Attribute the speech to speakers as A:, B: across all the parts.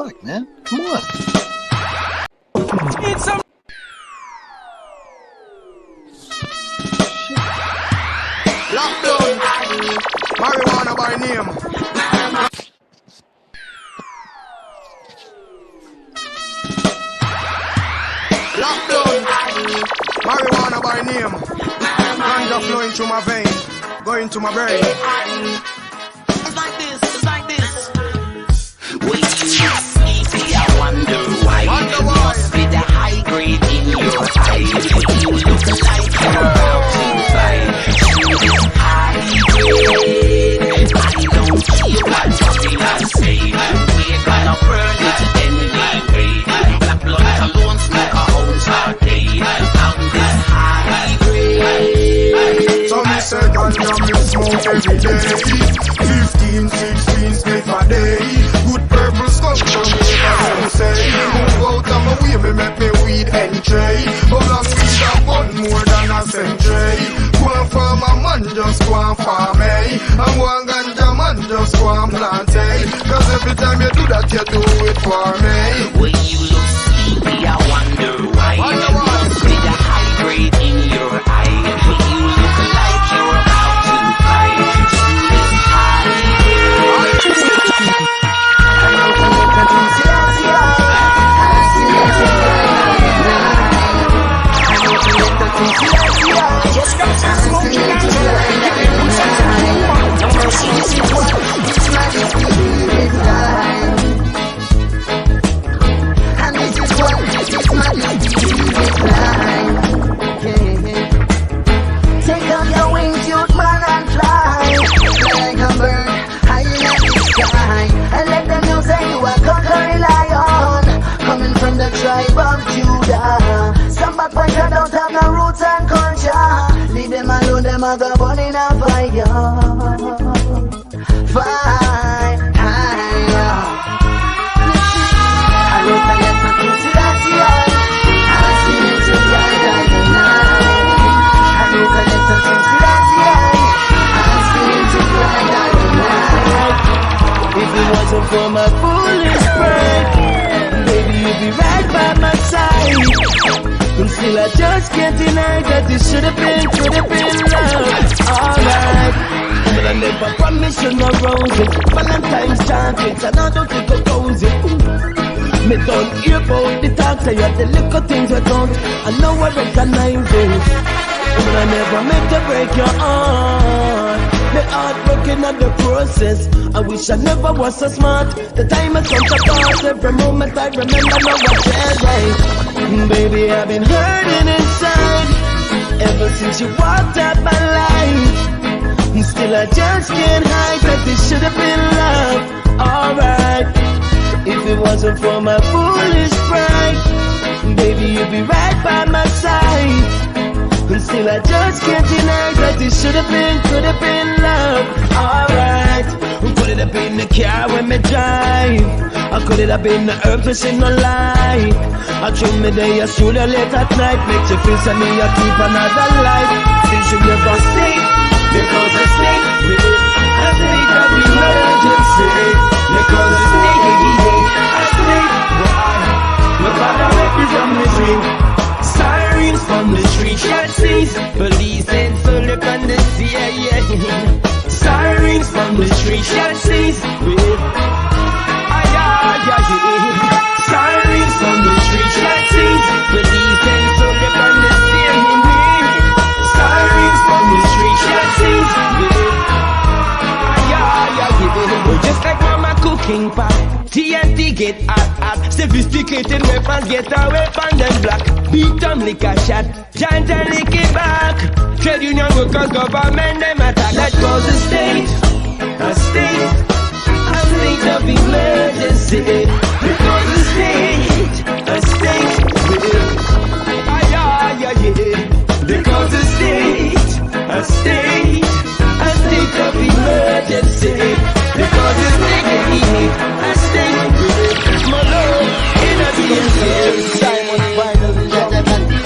A: fuck, man? Come on.
B: Need some.
C: Lockdown. Marijuana by name. Lockdown. Marijuana by name. Ganja flowing through my veins, going to my brain.
D: It's like this, it's like this. Wait, sleepy, I wonder why.
C: Wonder why.
D: Must be the high grade in your eyes. You look like you're about to fight. High grade. I don't care what popular say. We're gonna burn it anyway. Black blood alone smoke our own saute. Found this high grade.
C: So me say ganja me smoke every day. 15, 16 spliff a day. Good purple skunk from me as you say. Move out of my way, me make me weed entry. But I weed a bun more than a century. Go and farm a man, just go and farm me. And one ganja man, just go and plant it. Cause every time you do that, you do it for me.
D: When you look sleepy, I wonder why. Must be the high grade in your eye. When you look like you're about to cry. This high
B: Just got some smoking
E: and this is what this man take up your wings, youth man, and fly like a bird high in the sky, and let them know that you are conquering lion, coming from the tribe of Judah. Some backbiters don't have no roots and culture. Leave them alone, them are go burn in a fire. Fire. I look at them and put it at the eye. I see it to the eye like a knife. I look at them and put it at the eye. I see it to the eye like a knife.
B: If it wasn't for my foolish pride, baby, you'd be right by my side. And still I just can't deny that this should have been, could have been love. Alright, but I never promised you no roses. Valentine's chocolates, and I don't think I'll cozy. Me don't hear about the talks, I have the little things I don't. I know I recognize it, but I never meant to break your heart. Me heart broken at the process. I wish I never was so smart. The time has come to pass. Every moment I remember now I said right. Baby, I've been hurting inside ever since you walked out my life. Still I just can't hide that this should have been love. Alright, if it wasn't for my foolish pride, baby, you'd be right by my side. And still I just can't deny that this should have been, could have been love. Alright, could it have been the car when me drive? Or could it have been the herb fishing no light? I dream me day, I should have late at night. Make you feel so me, I keep another life. Since you never stay, because I stay with it. I think of emergency. Because I stay with it. I stay why? Look how I wake you from the dream. Sirens from the street, shot seas. Police and so look on the sea, yeah. Sirens from the street, shot seas. Sirens from the street, shot seas. Police and so look on the sea, sirens from the street, shot seas. Just like mama cooking pot, TNT get hot. Sophisticated weapons get away from them black. Beat them lick a shot, giant and lick it back. Trade union workers, government, them attack. That was a state of emergency. Because a state, because a state of emergency. Because it's nigga, I stay with my love in a DMC. Diamond finally got nothing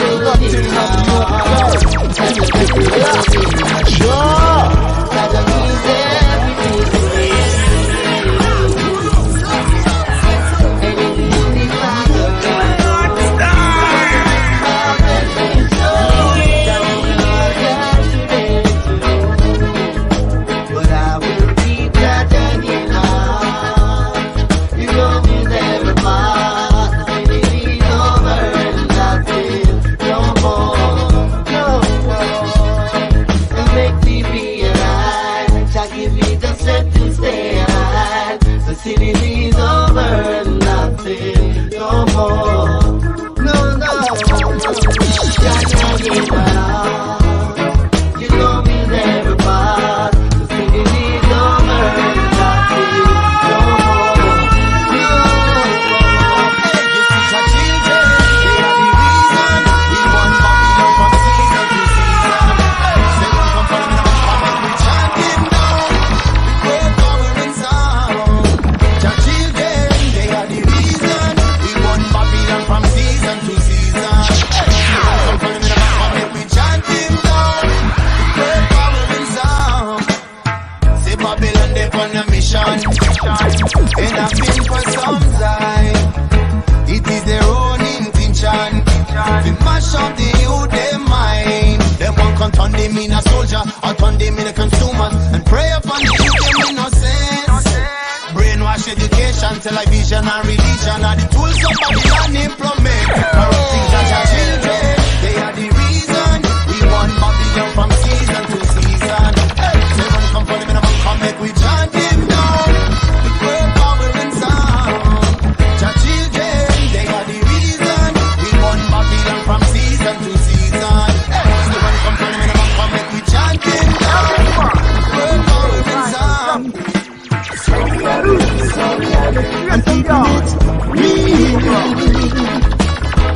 C: mash up the youth, them mind. Them one can turn them in a soldier, or turn them in a consumer, and pray upon the youth, them innocence. Brainwash education, television and religion are the tools of Babylon implement. Corrupting our children, they are the reason we want Babylon from season to season. Hey, they want to come for them and come make we chant him down. With great power and sound. Our children, they are the reason we want Babylon from season to season. Hey, they want to come for them and come make we chant him down. With great power and sound.
B: I'm keeping it real.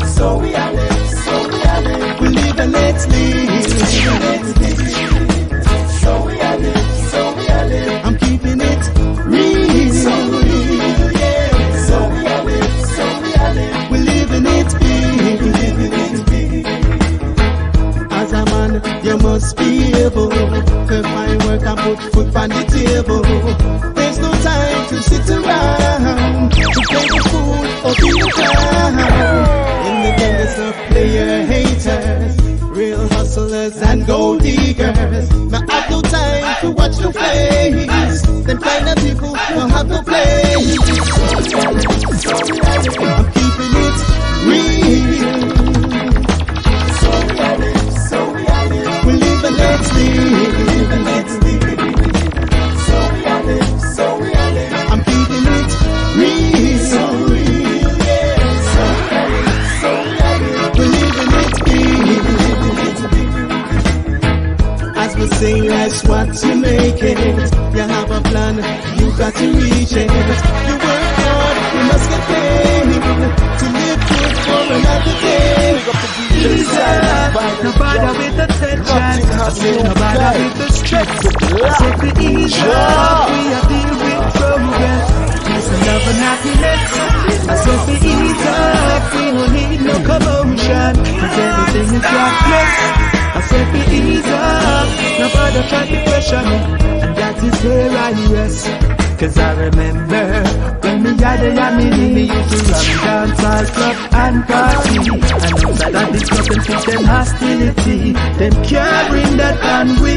B: So we are live, we live and let's live. So we are live, I'm keeping it real. So real, yeah. So we are live, we live and it's big. As a man, you must be able to find work and put food on the table. There's no time to sit around to play the fool or be around. In the game there's no player haters, real hustlers and gold diggers. Now I've no time to watch the face. Them kind of people don't have no place. I'm keeping it real. We live and let's live. I'm keeping it real. So real, yeah. So we live and it's big. As we say, life's what you make it. You have a plan, you got to reach it. You work hard, you must get paid to live good for another day. Ease up, no bother with the tension. I say no bother with the stress. I say to ease up, we are deal with progress. Peace and love and happiness. I say to ease up, we don't need no commotion. Cause everything is godless. I said to ease up, no bother try to pressure me. And that is where I rest. Cause I remember when me had a yammy, me used to run dance club and party. And outside of this club and fit them hostility. Them can't bring that on we.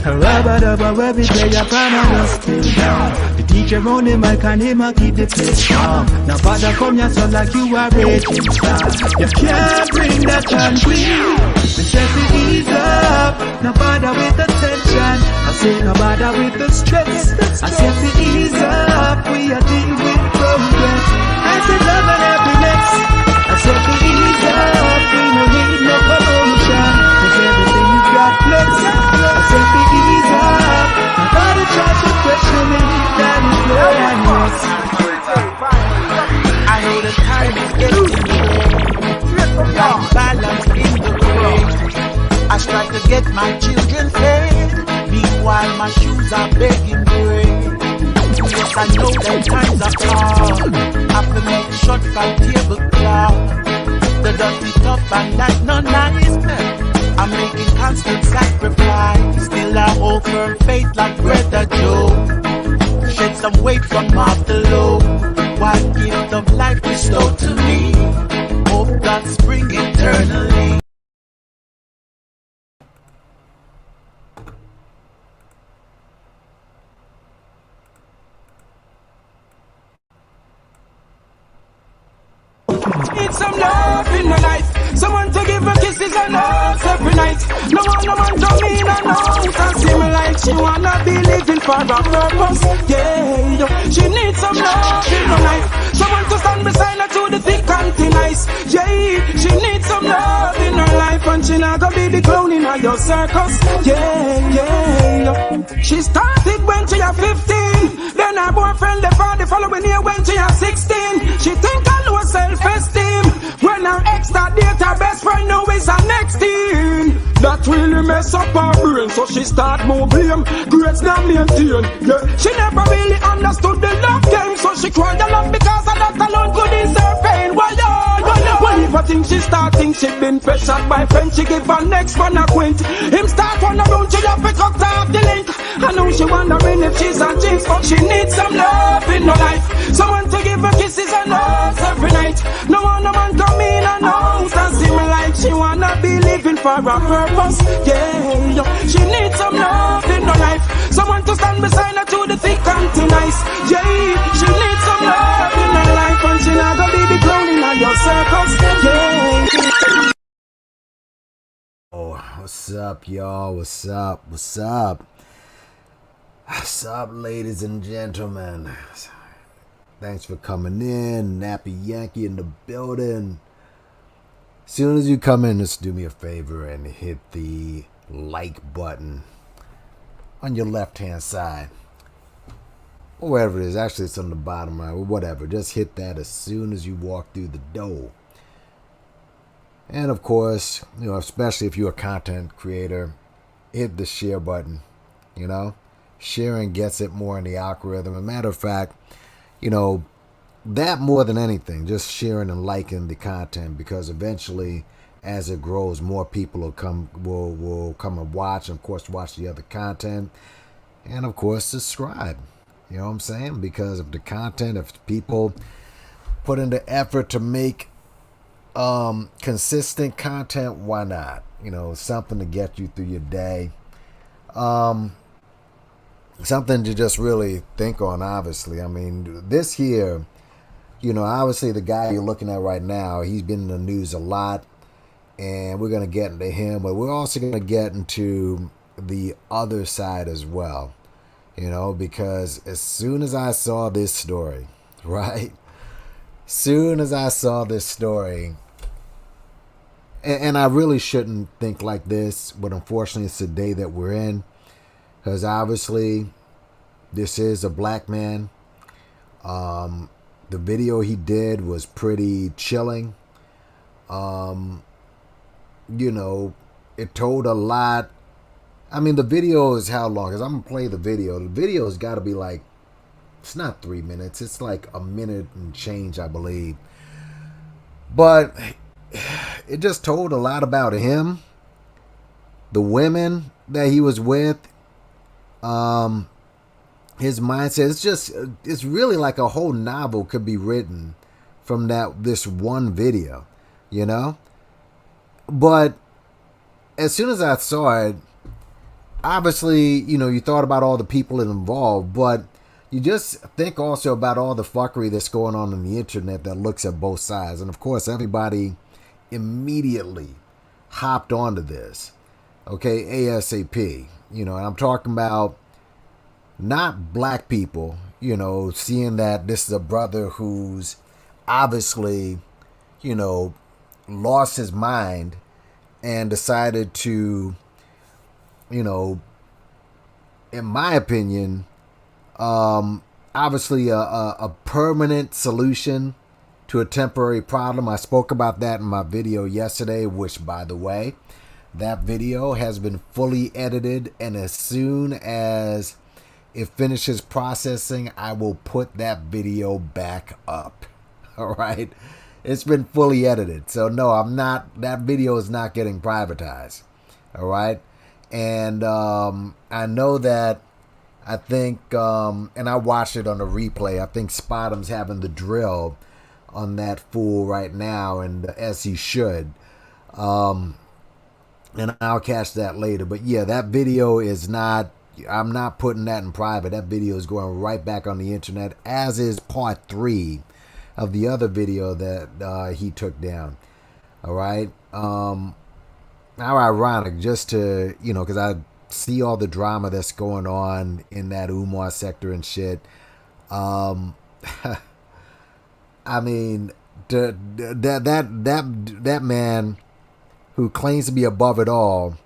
B: Rubber every player from us still down. The DJ round the mic and him a keep the place strong. Now bother come your son like you are raging star. You can't bring that on we. Me say to ease up, no bother with the tension. I say no bother with the stress. I say to ease up, we are dealing with progress. I say love and happiness. I say to ease up, we no need no commotion. Cause everything is godless. I say to ease up, no bother try to question me. That is where I was. I know the time is getting late. Like balance in the way. I try to get my children fed. Meanwhile my shoes are begging bread. Yes, I know that times are hard. Have to make short by tablecloth. The dirty tough and that not nice. I'm making constant sacrifice. Still I hold firm faith like Brother Joe. Shed some weight from off the load. What gift of life bestowed to me? Hope God spring eternally.
A: Need some love in my life. Someone to give her kisses and hugs every night. No one to me in and out and see me like she wanna be living for a purpose. Yeah, she needs some love in her life. Someone to stand beside her through the thick and thin ice. Yeah, she needs some love in her life, and she not gonna be the clown in her your circus. Yeah. She started when she was 15. Then her boyfriend left her the following year when she was 16. She think her low self-esteem. When her ex that date her best friend now is her next teen. That really mess up her brain, so she start more blame. Grades not maintain. Yeah, she never really understood the love game, so she cried a lot because of that alone could ease her pain. Why if I think she start think she been pressured by friends, she give her next one a quint. Him start on around, she have pick up the link. I know she wondering if she's a jinx, but she needs some love in her life. Someone to give her kisses and hugs every night. No man come in and out and see me like she for a purpose. Yeah, she needs some love in her life. Someone to stand beside her through the thick and thin ice. Yeah, she needs some love in her life, and she not gonna be the clown in your circus. Yeah.
F: Oh, what's up, y'all? What's up? What's up? What's up, ladies and gentlemen? Thanks for coming in. NappyYankee in the building. As soon as you come in, just do me a favor and hit the like button on your left-hand side. Or wherever it is. Actually, it's on the bottom right. Or whatever. Just hit that as soon as you walk through the door. And of course, you know, especially if you're a content creator, hit the share button. You know, sharing gets it more in the algorithm. As a matter of fact, you know, that more than anything, just sharing and liking the content, because eventually, as it grows, more people will come and watch, and of course watch the other content, and of course subscribe. You know what I'm saying? Because of the content, if people put in the effort to make consistent content, why not? You know, something to get you through your day. Something to just really think on, obviously. I mean, this here, you know, obviously the guy you're looking at right now, he's been in the news a lot, and we're going to get into him, but we're also going to get into the other side as well, you know, because as soon as I saw this story, right? Soon as I saw this story, and I really shouldn't think like this, but unfortunately it's the day that we're in, because obviously this is a black man. The video he did was pretty chilling. You know, it told a lot. I mean, the video is how long? Because I'm going to play the video. The video has got to be like, it's not 3 minutes. It's like a minute and change, I believe. But it just told a lot about him, the women that he was with, his mindset. It's really like a whole novel could be written from this one video, you know? But as soon as I saw it, obviously, you know, you thought about all the people involved, but you just think also about all the fuckery that's going on the internet that looks at both sides. And of course, everybody immediately hopped onto this, okay, ASAP. You know, and I'm talking about not black people, you know, seeing that this is a brother who's obviously, you know, lost his mind and decided to, you know, in my opinion, obviously a permanent solution to a temporary problem. I spoke about that in my video yesterday, which, by the way, that video has been fully edited, and as soon as it finishes processing, I will put that video back up. All right? It's been fully edited. So no, that video is not getting privatized. All right? And I know that, I think, and I watched it on the replay, I think Spotum's having the drill on that fool right now, and as he should. And I'll catch that later. But yeah, that video is not, I'm not putting that in private. That video is going right back on the internet, as is part 3 of the other video that he took down. All right. How ironic, just to, you know, because I see all the drama that's going on in that Umar sector and shit. I mean, that man who claims to be above it all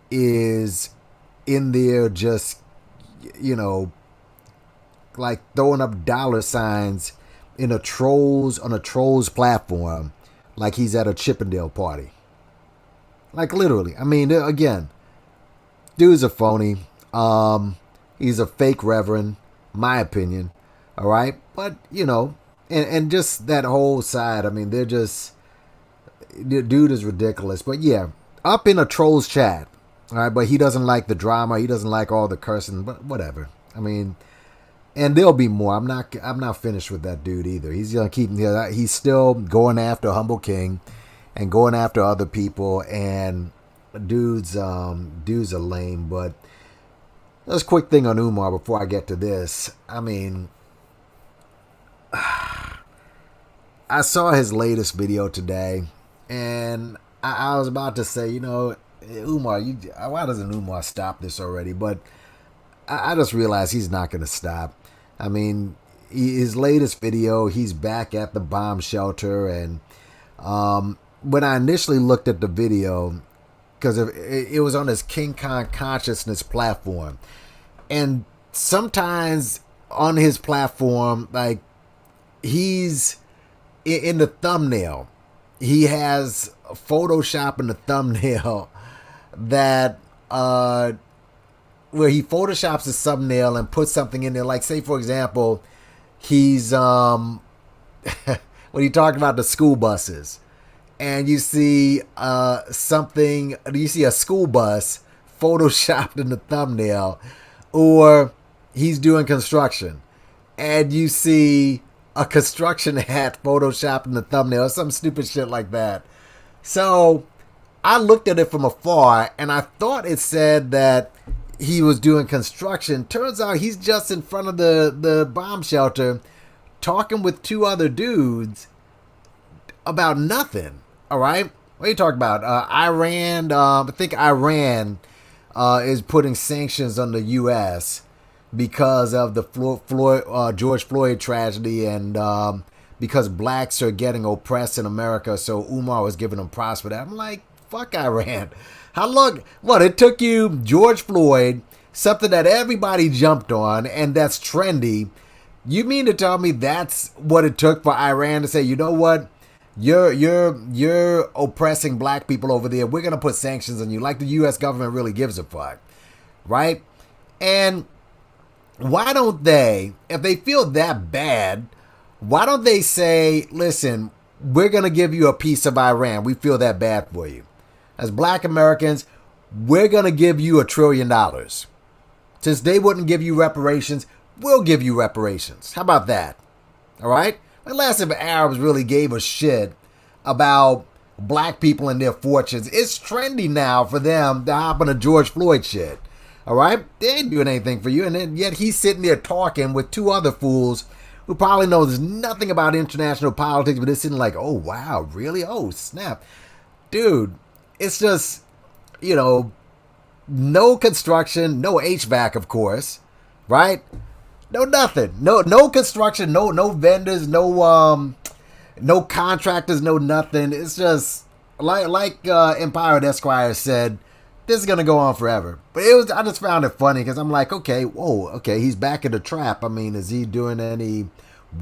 F: is in there just, you know, like throwing up dollar signs on a trolls platform, like he's at a Chippendale party. Like literally. I mean, again, dude's a phony. He's a fake reverend, my opinion. All right, but you know, and just that whole side. I mean, they're just, the dude is ridiculous. But yeah, up in a trolls chat. All right, but he doesn't like the drama. He doesn't like all the cursing. But whatever. I mean, and there'll be more. I'm not finished with that dude either. He's gonna keep. He's still going after Humble King, and going after other people. And dudes are lame. But just a quick thing on Umar before I get to this. I mean, I saw his latest video today, and I was about to say, Umar, why doesn't Umar stop this already? But I just realized he's not going to stop. I mean, his latest video, he's back at the bomb shelter, and when I initially looked at the video, because it was on his King Kong Consciousness platform, and sometimes on his platform, like, he's in the thumbnail, he has Photoshop in the thumbnail that where he photoshops his thumbnail and puts something in there, like, say for example, he's when he talked about the school buses, and you see you see a school bus photoshopped in the thumbnail, or he's doing construction and you see a construction hat photoshopped in the thumbnail, or some stupid shit like that. So I looked at it from afar and I thought it said that he was doing construction. Turns out he's just in front of the bomb shelter talking with two other dudes about nothing. All right? What are you talking about? Iran, I think Iran is putting sanctions on the U.S. because of the George Floyd tragedy, and because blacks are getting oppressed in America, so Umar was giving them props for that. I'm like, fuck Iran. How long? What, it took you George Floyd, something that everybody jumped on and that's trendy. You mean to tell me that's what it took for Iran to say, you know what? You're oppressing black people over there. We're going to put sanctions on you, like the U.S. government really gives a fuck, right? And why don't they, if they feel that bad, why don't they say, listen, we're going to give you a piece of Iran. We feel that bad for you. As black Americans, we're going to give you $1 trillion. Since they wouldn't give you reparations, we'll give you reparations. How about that? All right? Unless if Arabs really gave a shit about black people and their fortunes. It's trendy now for them to hop on a George Floyd shit. All right? They ain't doing anything for you. And then, yet he's sitting there talking with two other fools who probably knows nothing about international politics, but they're sitting like, oh, wow, really? Oh, snap. Dude, it's just, no construction, no HVAC, of course, right? No nothing. No construction, no vendors, no contractors, no nothing. It's just like Empire Esquire said, this is gonna go on forever. But I just found it funny because I'm like, okay, he's back in the trap. I mean, is he doing any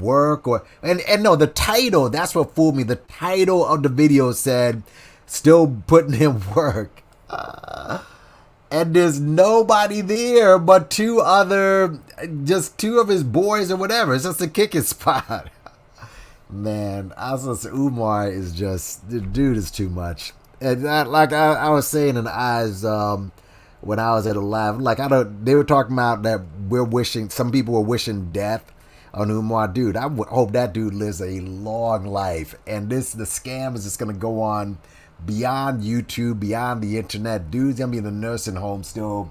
F: work and no, the title, that's what fooled me. The title of the video said, still putting in work. And there's nobody there but two of his boys or whatever. It's just a kicking spot. Man, Umar is just, the dude is too much. And I was saying in the eyes when I was at a live, they were talking about that some people were wishing death on Umar. Dude, I hope that dude lives a long life. And the scam is just going to go on beyond YouTube, beyond the internet. Dude's gonna be in the nursing home still,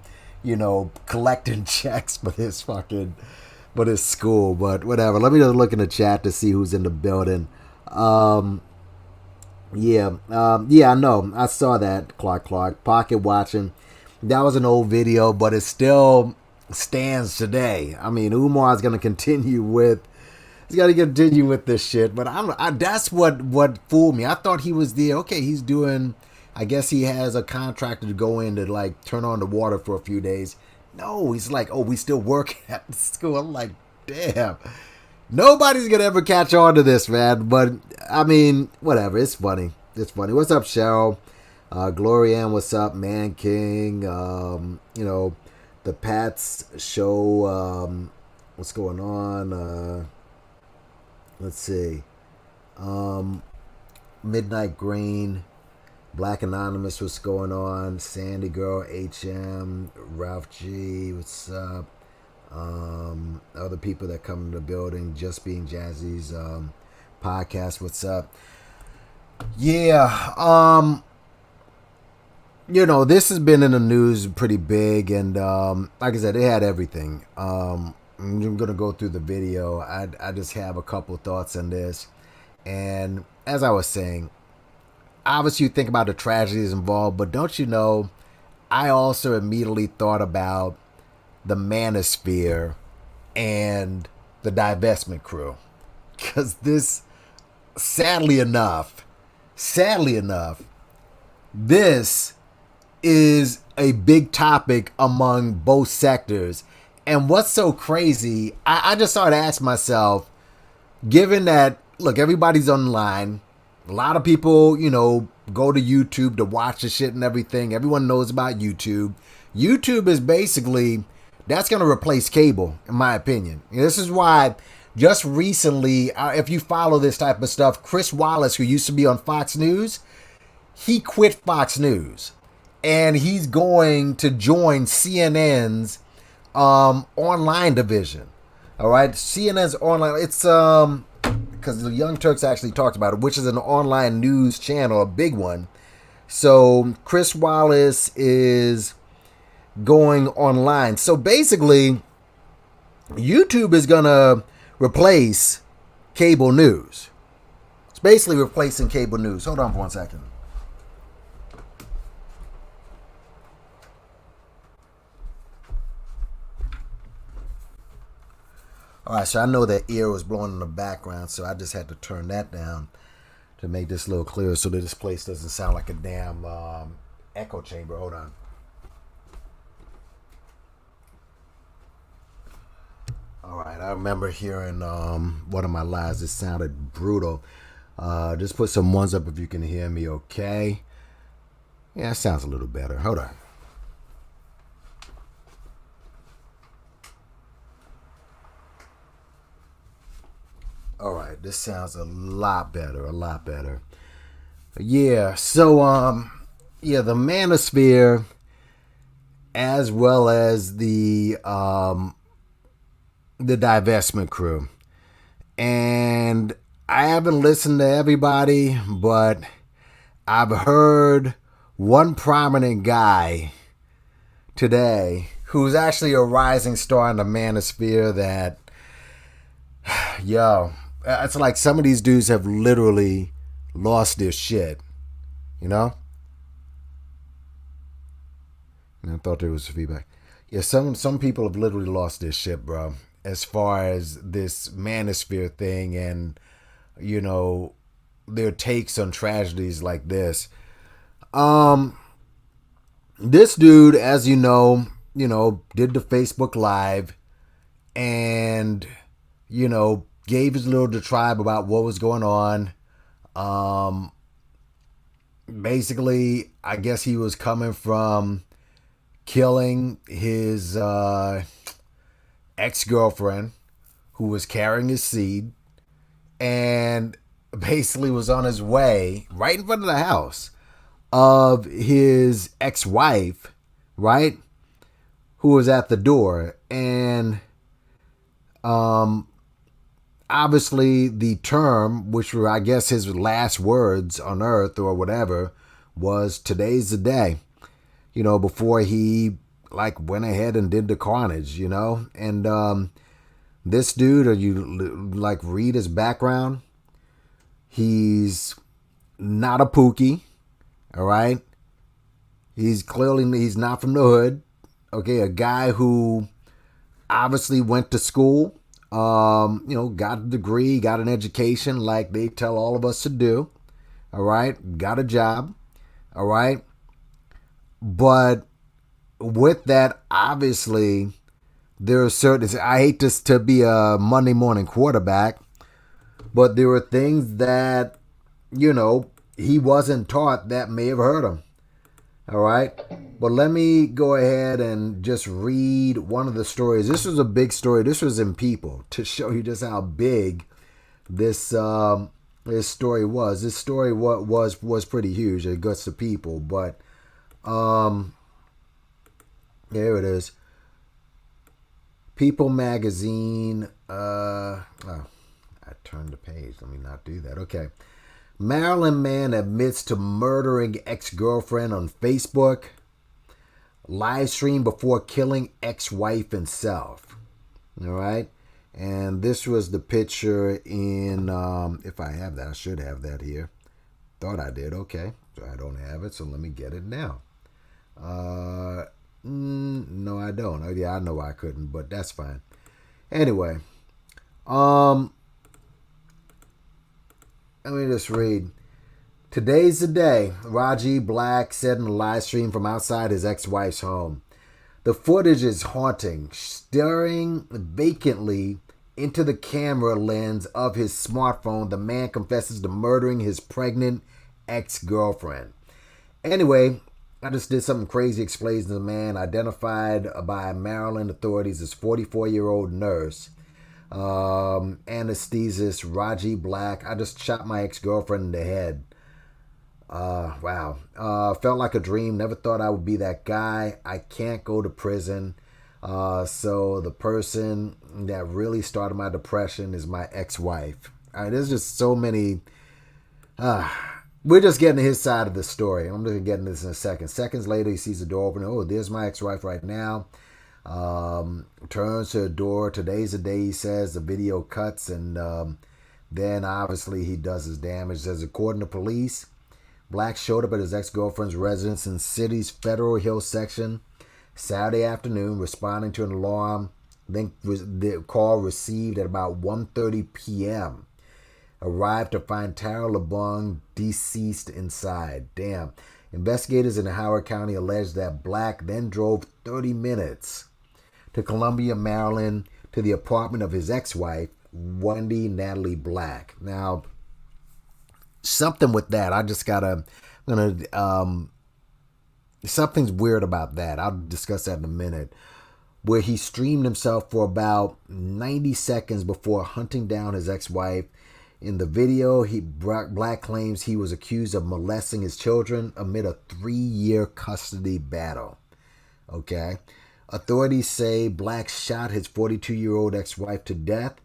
F: collecting checks for his school. But whatever. Let me just look in the chat to see who's in the building. I know. I saw that. Clark. Pocket watching. That was an old video, but it still stands today. I mean, Umar's gonna continue with. He's got to continue with this shit, but that's what fooled me. I thought he was there. Okay, he's doing, I guess he has a contractor to go in to turn on the water for a few days. No, he's like, oh, we still working at the school. I'm like, damn. Nobody's going to ever catch on to this, man. But, I mean, whatever. It's funny. What's up, Cheryl? Glorianne, what's up? Man King. The Pats show. What's going on? Let's see. Midnight Green, Black Anonymous, what's going on? Sandy Girl, HM, Ralph G, what's up? Other people that come to the building, Just Being Jazzy's podcast, what's up? Yeah, this has been in the news pretty big, and like I said, it had everything. I'm gonna go through the video. I just have a couple thoughts on this, and as I was saying, obviously you think about the tragedies involved, but don't you know, I also immediately thought about the Manosphere and the divestment crew, because this, sadly enough, this is a big topic among both sectors. And what's so crazy, I just started asking myself, given that, look, everybody's online, a lot of people, go to YouTube to watch the shit and everything. Everyone knows about YouTube. YouTube is basically, that's going to replace cable, in my opinion. This is why just recently, if you follow this type of stuff, Chris Wallace, who used to be on Fox News, he quit Fox News. And he's going to join CNN's online division. All right, CNN's online. It's because the Young Turks actually talked about it, which is an online news channel, a big one. So Chris Wallace is going online. So basically, YouTube is gonna replace cable news. It's basically replacing cable news. Hold on for 1 second. All right, so I know that ear was blowing in the background, so I just had to turn that down to make this a little clearer so that this place doesn't sound like a damn echo chamber. Hold on. All right, I remember hearing one of my lives. It sounded brutal. Just put some ones up if you can hear me okay. Yeah, it sounds a little better. Hold on. All right, this sounds a lot better, Yeah, so the Manosphere, as well as the divestment crew. And I haven't listened to everybody, but I've heard one prominent guy today who's actually a rising star in the Manosphere that, it's like some of these dudes have literally lost their shit, And I thought there was feedback. Yeah, some people have literally lost their shit, bro, as far as this Manosphere thing and, their takes on tragedies like this. This dude, as you know, did the Facebook Live and, gave his little diatribe about what was going on. Basically, I guess he was coming from killing his ex-girlfriend who was carrying his seed, and basically was on his way right in front of the house of his ex-wife, right, who was at the door. And obviously the term, which were, I guess, his last words on earth or whatever, was "today's the day," before he went ahead and did the carnage, and this dude, you read his background, he's not a pookie, all right? He's not from the hood, okay? A guy who obviously went to school, got a degree, got an education like they tell all of us to do, all right? Got a job, all right? But with that, obviously, there are certain, I hate this to be a Monday morning quarterback, but there were things that, he wasn't taught that may have hurt him. All right. But let me go ahead and just read one of the stories. This was a big story. This was in People, to show you just how big this story was. This story was pretty huge. It gets to People, but here it is. People magazine. I turned the page. Let me not do that. Okay. Maryland man admits to murdering ex-girlfriend on Facebook. Live stream before killing ex-wife and self. All right. And this was the picture in, if I have that, I should have that here. Thought I did. Okay. So I don't have it. So let me get it now. No, I don't. Oh, yeah, I know I couldn't, but that's fine. Anyway, let me just read. Today's the day, Raji Black said in a live stream from outside his ex-wife's home. The footage is haunting, staring vacantly into the camera lens of his smartphone. The man confesses to murdering his pregnant ex-girlfriend. Anyway, I just did something crazy, explains the man, identified by Maryland authorities as 44-year-old nurse, anesthetist Raji Black. I just shot my ex-girlfriend in the head. Wow. Felt like a dream. Never thought I would be that guy. I can't go to prison. So the person that really started my depression is my ex-wife. There's just so many... we're just getting to his side of the story. I'm just getting this in a second. Seconds later, he sees the door open. Oh, there's my ex-wife right now. Turns to the door. Today's the day, he says. The video cuts, and then obviously he does his damage. Says, according to police, Black showed up at his ex-girlfriend's residence in city's Federal Hill section Saturday afternoon, responding to an alarm. Then the call received at about 1:30 p.m. Arrived to find Tara LeBong deceased inside. Damn. Investigators in Howard County alleged that Black then drove 30 minutes to Columbia, Maryland, to the apartment of his ex-wife, Wendy Natalie Black. Now, something with that, something's weird about that. I'll discuss that in a minute. Where he streamed himself for about 90 seconds before hunting down his ex-wife. In the video, Black claims he was accused of molesting his children amid a 3-year custody battle. Okay. Authorities say Black shot his 42-year-old ex-wife to death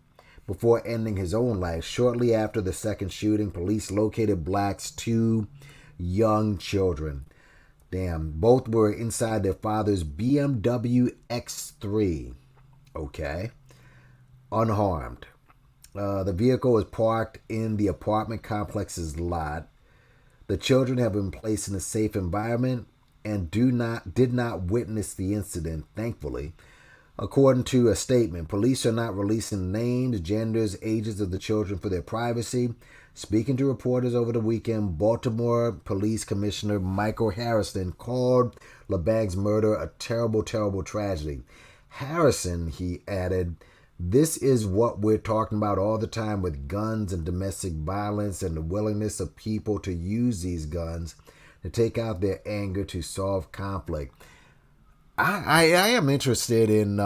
F: before ending his own life. Shortly after the second shooting, police located Black's 2 young children. Damn. Both were inside their father's BMW X3. Okay. Unharmed. The vehicle is parked in the apartment complex's lot. The children have been placed in a safe environment and did not witness the incident, thankfully. According to a statement, police are not releasing names, genders, ages of the children for their privacy. Speaking to reporters over the weekend, Baltimore Police Commissioner Michael Harrison called LeBang's murder a terrible, terrible tragedy. Harrison, he added, this is what we're talking about all the time with guns and domestic violence and the willingness of people to use these guns to take out their anger to solve conflict. I am interested in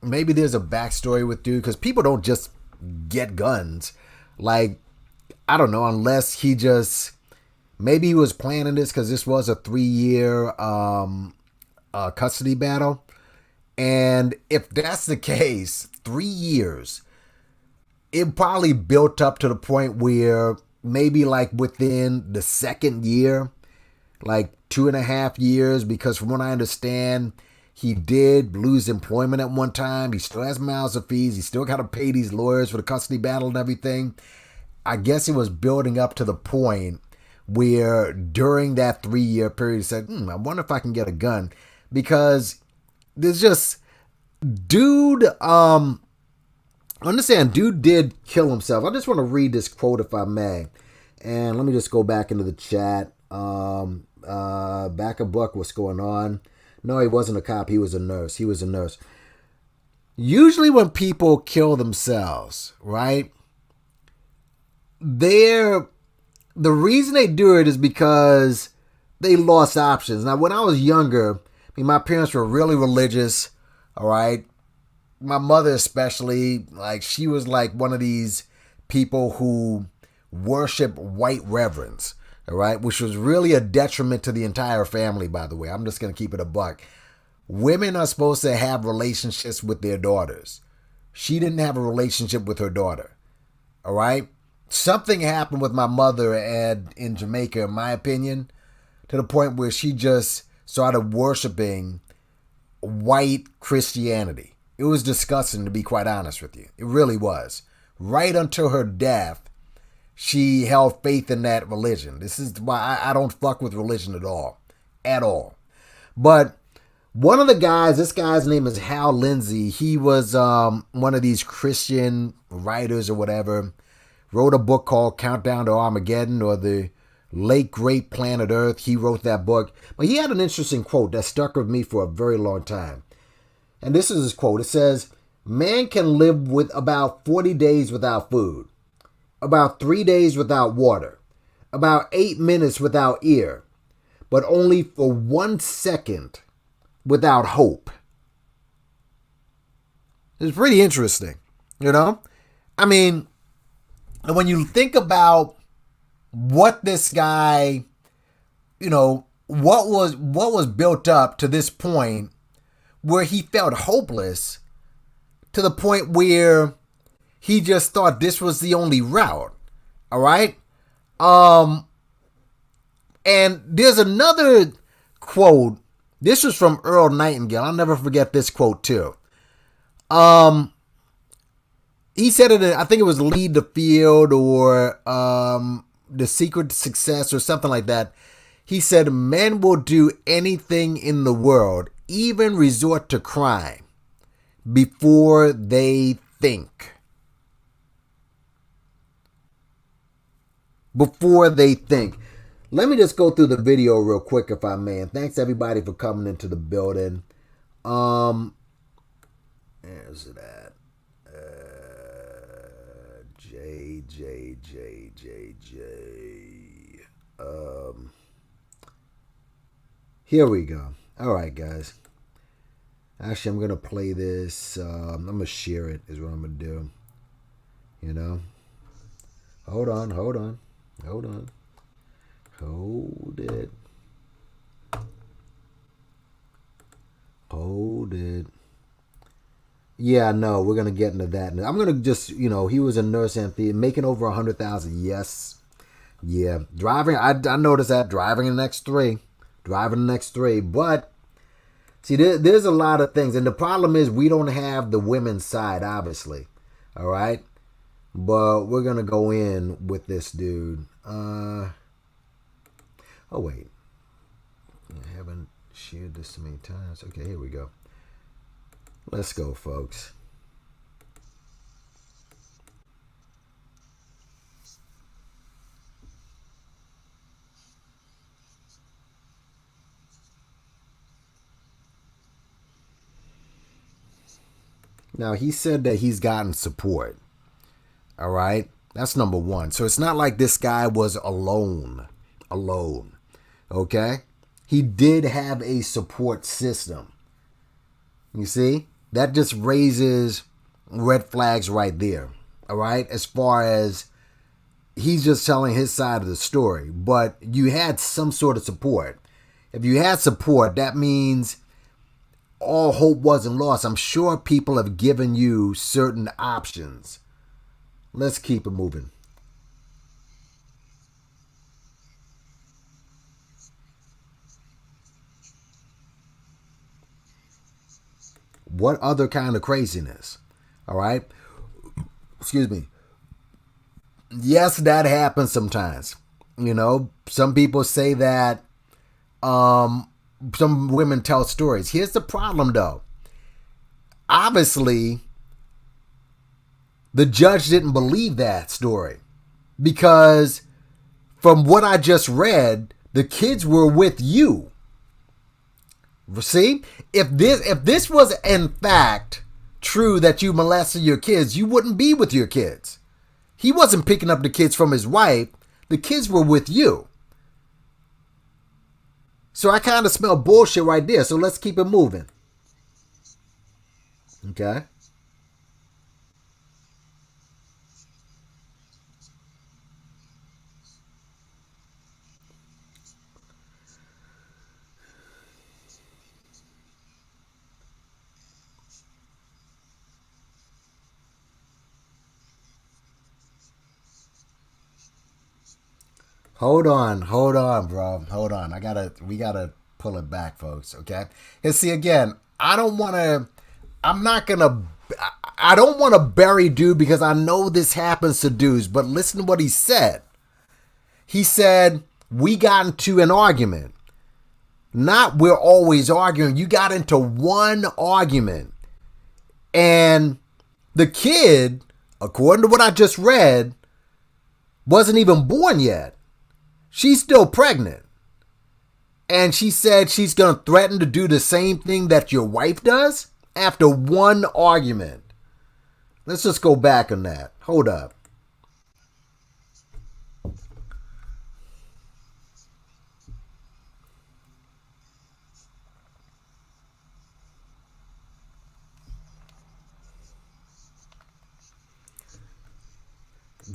F: maybe there's a backstory with dude, because people don't just get guns. Like, I don't know, unless he just, maybe he was planning this because this was a 3-year custody battle. And if that's the case, 3 years, it probably built up to the point where maybe like within the second year, like 2.5 years, because from what I understand, he did lose employment at one time. He still has miles of fees. He still got to pay these lawyers for the custody battle and everything. I guess it was building up to the point where during that 3-year period, he said, I wonder if I can get a gun. Because there's just, dude, understand, dude did kill himself. I just want to read this quote if I may. And let me just go back into the chat. Back a buck, what's going on? No, he wasn't a cop. He was a nurse. He was a nurse. Usually when people kill themselves, right? The reason they do it is because they lost options. Now, when I was younger, my parents were really religious, all right? My mother especially, like, she was like one of these people who worship white reverends, all right? Which was really a detriment to the entire family, by the way. I'm just going to keep it a buck. Women are supposed to have relationships with their daughters. She didn't have a relationship with her daughter, all right? something happened with my mother in Jamaica, in my opinion, to the point where she just started worshiping white Christianity. It was disgusting, to be quite honest with you. It really was. Right until her death, she held faith in that religion. This is why I don't fuck with religion at all. At all. But one of the guys, this guy's name is Hal Lindsey. He was one of these Christian writers or whatever. Wrote a book called Countdown to Armageddon, or The Late Great Planet Earth. He wrote that book. But he had an interesting quote that stuck with me for a very long time. And this is his quote. It says, "Man can live with about 40 days without food, about 3 days without water, about 8 minutes without air, but only for 1 second without hope." It's pretty interesting, you know? I mean, when you think about what this guy, you know, what was built up to this point where he felt hopeless, to the point where he just thought this was the only route. All right? And there's another quote. This was from Earl Nightingale. I'll never forget this quote too. He said it, I think it was Lead the Field, or The Secret to Success, or something like that. He said, "Men will do anything in the world, even resort to crime, before they think." Before they think. Let me just go through the video real quick, if I may. And thanks everybody for coming into the building. There's that. J. Here we go. All right, guys. Actually, I'm going to play this. I'm going to share it is what I'm going to do. You know? Hold on. Hold it. Yeah, no, we're going to get into that. I'm going to just, you know, he was a nurse and making over 100,000. Yes. Yeah. Driving, I noticed that. Driving the next three. But, see, there's a lot of things. And the problem is we don't have the women's side, obviously. All right? But we're going to go in with this dude. Oh, wait. I haven't shared this so many times. Okay, here we go. Let's go, folks. Now, he said that he's gotten support. All right? That's number one. So it's not like this guy was alone. Okay? He did have a support system. You see? That just raises red flags right there. All right? As far as he's just telling his side of the story. But you had some sort of support. If you had support, that means all hope wasn't lost. I'm sure people have given you certain options. Let's keep it moving. What other kind of craziness? All right? Excuse me. Yes, that happens sometimes. You know, some people say that some women tell stories. Here's the problem, though. Obviously, the judge didn't believe that story because from what I just read, the kids were with you. See? If this was in fact true that you molested your kids, you wouldn't be with your kids. He wasn't picking up the kids from his wife. The kids were with you. So I kind of smell bullshit right there. So let's keep it moving. Okay. Hold on, bro. Hold on. We gotta pull it back, folks. Okay. And see, again, I don't want to bury dude because I know this happens to dudes. But listen to what he said. He said we got into an argument. Not we're always arguing. You got into one argument, and the kid, according to what I just read, wasn't even born yet. She's still pregnant. And she said she's going to threaten to do the same thing that your wife does after one argument. Let's just go back on that. Hold up.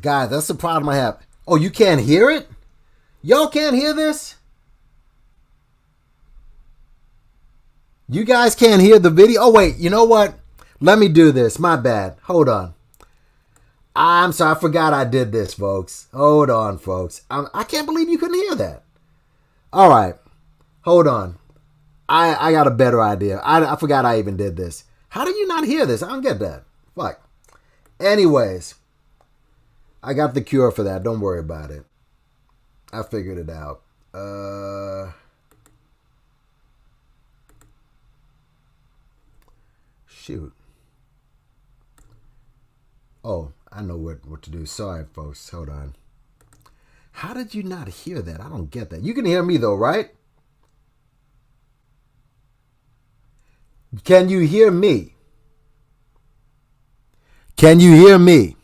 F: Guys, that's the problem I have. Oh, you can't hear it? Y'all can't hear this? You guys can't hear the video? Oh, wait. You know what? Let me do this. My bad. Hold on. I'm sorry. I forgot I did this, folks. Hold on, folks. I can't believe you couldn't hear that. All right. Hold on. I got a better idea. I forgot I even did this. How do you not hear this? I don't get that. Fuck. Anyways. I got the cure for that. Don't worry about it. I figured it out. Shoot. Oh, I know what to do. Sorry, folks. Hold on. How did you not hear that? I don't get that. You can hear me, though, right? Can you hear me? Can you hear me?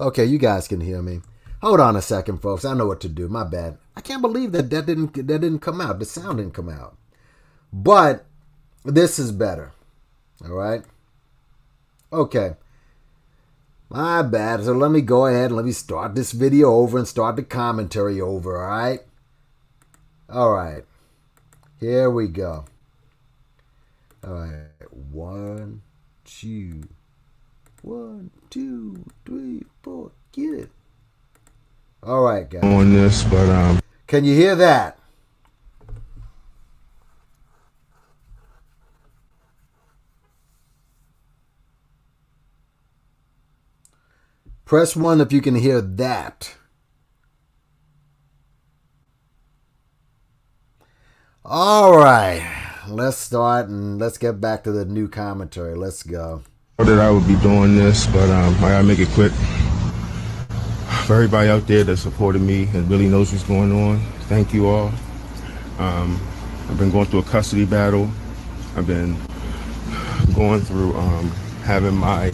F: Okay, you guys can hear me. Hold on a second, folks. I know what to do. My bad. I can't believe that didn't come out. The sound didn't come out. But this is better. All right? Okay. My bad. So let me go ahead and let me start this video over and start the commentary over, all right? All right. Here we go. All right. 1, 2. 1, 2, 3, 4. Get it. All right, guys.
C: On this, but
F: can you hear that? Press 1 if you can hear that. All right. Let's start and let's get back to the new commentary. Let's go.
C: That I would be doing this, but I gotta make it quick. For everybody out there that supported me and really knows what's going on, thank you all. I've been going through a custody battle. I've been going through having my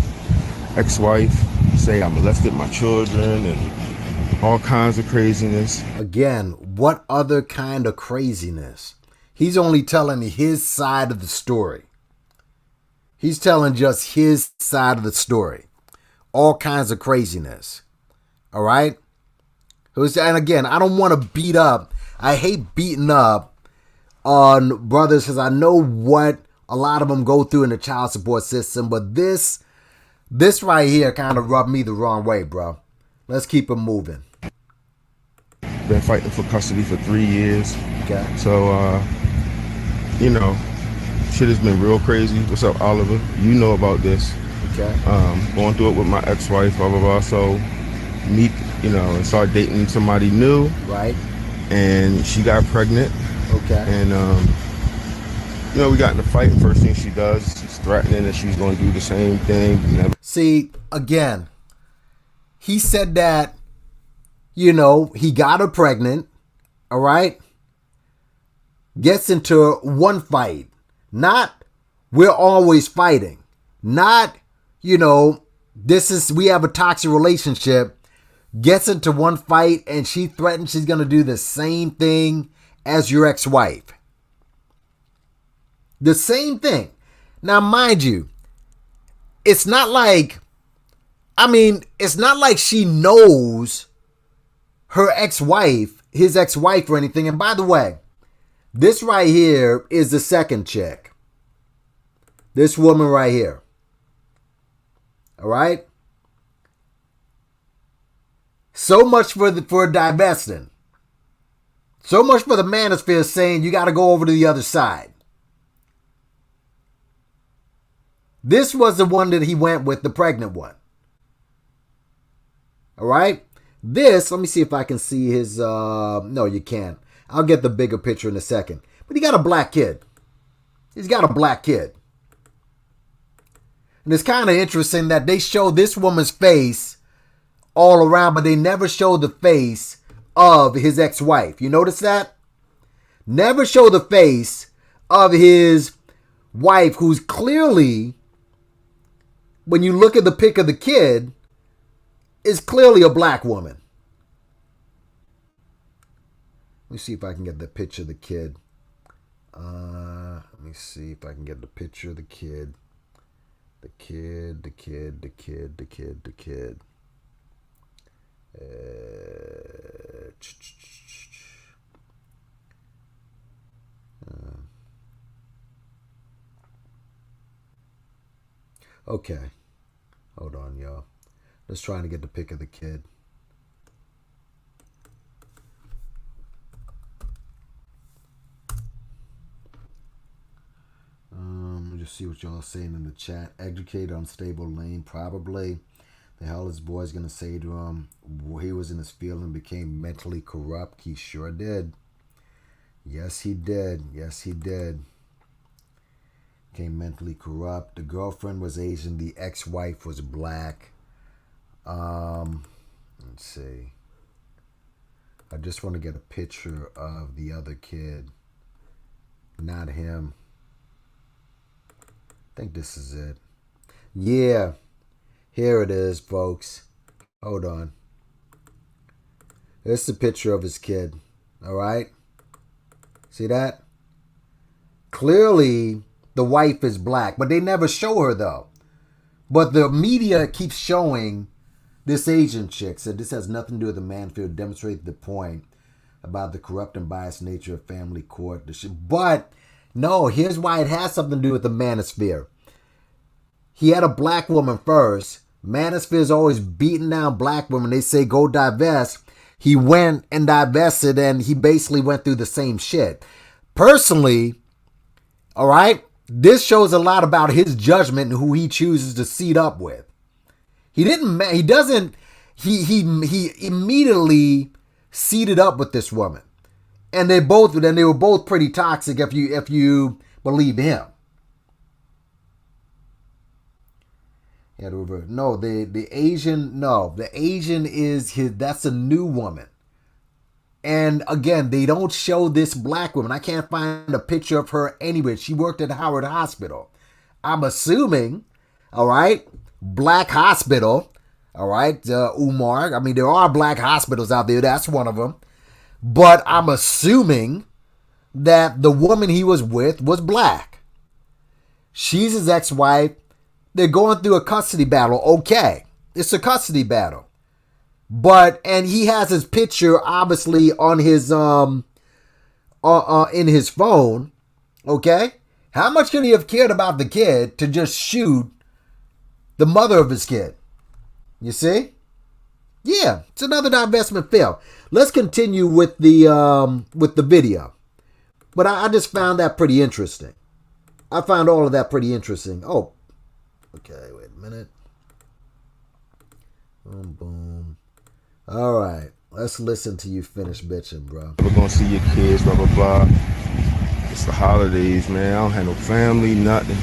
C: ex-wife say I molested my children and all kinds of craziness.
F: Again, what other kind of craziness? He's only telling his side of the story. He's telling just his side of the story. All kinds of craziness. All right? And again, I don't want to beat up. I hate beating up on brothers because I know what a lot of them go through in the child support system. But this right here kind of rubbed me the wrong way, bro. Let's keep it moving.
C: Been fighting for custody for 3 years.
F: Okay.
C: So, shit has been real crazy. What's up, Oliver? You know about this.
F: Okay.
C: Going through it with my ex-wife, blah, blah, blah. So, and start dating somebody new.
F: Right.
C: And she got pregnant.
F: Okay.
C: And, we got in a fight. And first thing she does, she's threatening that she's going to do the same thing.
F: See, again, he said that, he got her pregnant. All right. Gets into one fight. Not, we're always fighting. Not, we have a toxic relationship. Gets into one fight and she threatens she's going to do the same thing as your ex-wife. The same thing. Now, mind you, it's not like she knows her ex-wife, his ex-wife or anything. And by the way, this right here is the second chick. This woman right here. All right? So much for divesting. So much for the Manosphere saying you got to go over to the other side. This was the one that he went with, the pregnant one. All right? This, let me see if I can see his, no, you can't. I'll get the bigger picture in a second. But he got a black kid. He's got a black kid. And it's kind of interesting that they show this woman's face all around, but they never show the face of his ex-wife. You notice that? Never show the face of his wife, who's clearly, when you look at the pic of the kid, is clearly a black woman. Let me see if I can get the picture of the kid. Let me see if I can get the picture of the kid. The kid. Okay. Hold on, y'all. Just trying to get the pic of the kid. Let me just see what y'all are saying in the chat. Educated, unstable lane, probably. The hell is this boy's gonna say to him? He was in his field and became mentally corrupt. He sure did. Yes, he did. Yes, he did. Became mentally corrupt. The girlfriend was Asian. The ex-wife was black. Let's see. I just want to get a picture of the other kid. Not him. I think this is it. Yeah. Here it is, folks. Hold on. This is a picture of his kid. All right? See that? Clearly, the wife is black, but they never show her, though. But the media keeps showing this Asian chick. Said this has nothing to do with the Manosphere. Demonstrate the point about the corrupt and biased nature of family court. But, no, here's why it has something to do with the Manosphere. He had a black woman first. Manosphere's always beating down black women. They say go divest. He went and divested, and he basically went through the same shit. Personally, all right, this shows a lot about his judgment and who he chooses to seat up with. He immediately seated up with this woman, and they were both pretty toxic if you believe him. Yeah, the Asian is his. That's a new woman. And again, they don't show this black woman. I can't find a picture of her anywhere. She worked at Howard Hospital. I'm assuming, all right, black hospital, all right, Umar. I mean, there are black hospitals out there. That's one of them. But I'm assuming that the woman he was with was black. She's his ex-wife. They're going through a custody battle. Okay, it's a custody battle. And he has his picture obviously on his in his phone. Okay, how much could he have cared about the kid to just shoot the mother of his kid? You see? Yeah, it's another divestment fail. Let's continue with the video. But I just found that pretty interesting. I found all of that pretty interesting. Oh, okay, wait a minute. Boom, boom. All right, let's listen to you finish bitching, bro.
G: We're gonna see your kids, blah, blah, blah. It's the holidays, man. I don't have no family, nothing.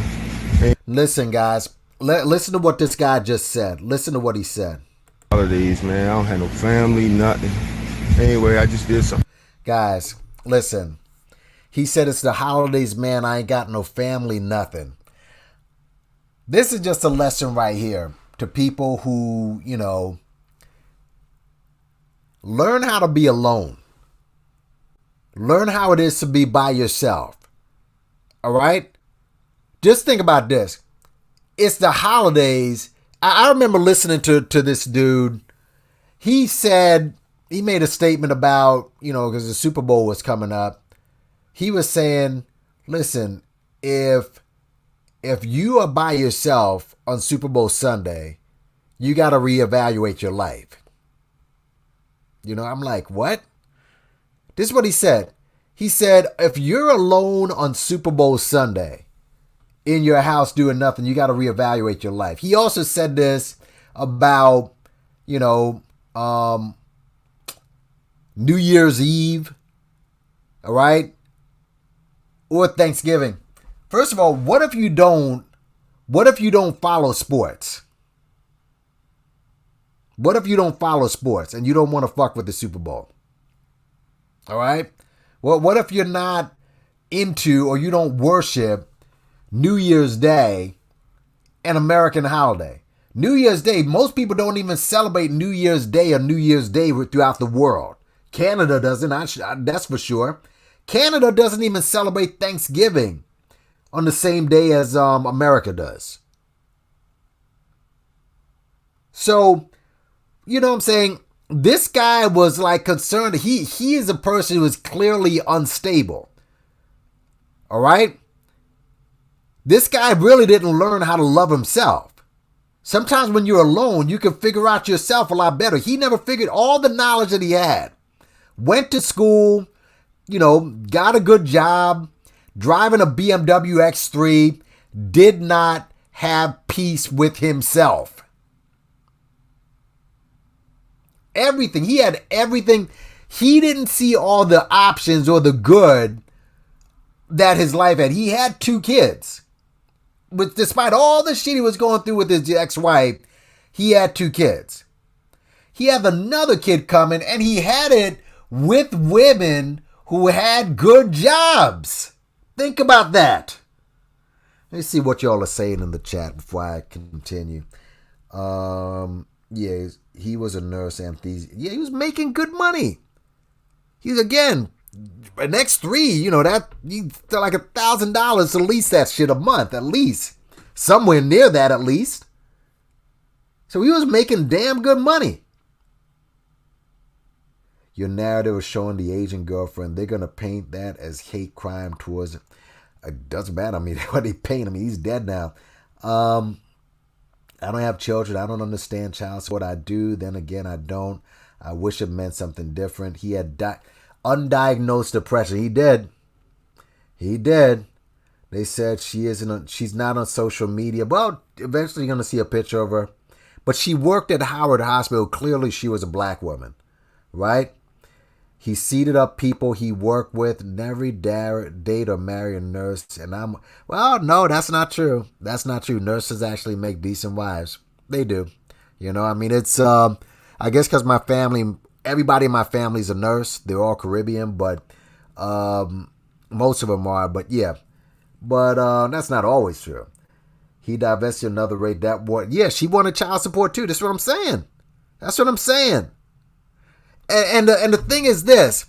G: Hey.
F: Listen, guys. Listen to what this guy just said. Listen to what he said.
G: Holidays, man. I don't have no family, nothing. Anyway, I just did something.
F: Guys, listen. He said it's the holidays, man. I ain't got no family, nothing. This is just a lesson right here to people who, learn how to be alone. Learn how it is to be by yourself. All right? Just think about this. It's the holidays. I remember listening to this dude. He made a statement about, because the Super Bowl was coming up. He was saying, listen, if you are by yourself on Super Bowl Sunday, you got to reevaluate your life. You know, I'm like, what? This is what he said. He said, if you're alone on Super Bowl Sunday in your house doing nothing, you got to reevaluate your life. He also said this about, you know, New Year's Eve, all right, or Thanksgiving. First of all, what if you don't follow sports? What if you don't follow sports and you don't want to fuck with the Super Bowl? All right? Well, what if you're not into or you don't worship New Year's Day, an American holiday? New Year's Day, most people don't even celebrate New Year's Day or New Year's Day throughout the world. Canada doesn't, that's for sure. Canada doesn't even celebrate Thanksgiving on the same day as America does. So, you know what I'm saying? This guy was like concerned. He is a person who is clearly unstable. All right? This guy really didn't learn how to love himself. Sometimes when you're alone, you can figure out yourself a lot better. He never figured all the knowledge that he had. Went to school, you know, got a good job, driving a BMW X3, did not have peace with himself. Everything. He had everything. He didn't see all the options or the good that his life had. He had 2 kids. But despite all the shit he was going through with his ex-wife, he had 2 kids. He had another kid coming, and he had it with women who had good jobs. Think about that. Let me see what y'all are saying in the chat before I continue. Yeah, he was a nurse anesthesia. Yeah, he was making good money. He's, again, an X3, you know, that you like $1,000 to lease that shit a month, at least. Somewhere near that, at least. So he was making damn good money. Your narrative is showing the Asian girlfriend. They're going to paint that as hate crime towards... It doesn't matter. I mean, what they paint. I mean, he's dead now. I don't have children. I don't understand child support. I do. Then again, I don't. I wish it meant something different. He had undiagnosed depression. He did. He did. They said she's not on social media. Well, eventually you're going to see a picture of her. But she worked at Howard Hospital. Clearly, she was a black woman. Right? He seated up people he worked with, never date or marry a nurse. And well, no, that's not true. That's not true. Nurses actually make decent wives. They do. You know, I mean, it's, I guess because my family, everybody in my family is a nurse. They're all Caribbean, but most of them are. But yeah, but that's not always true. He divested another rate. Yeah, she wanted child support too. That's what I'm saying. That's what I'm saying. And the thing is this,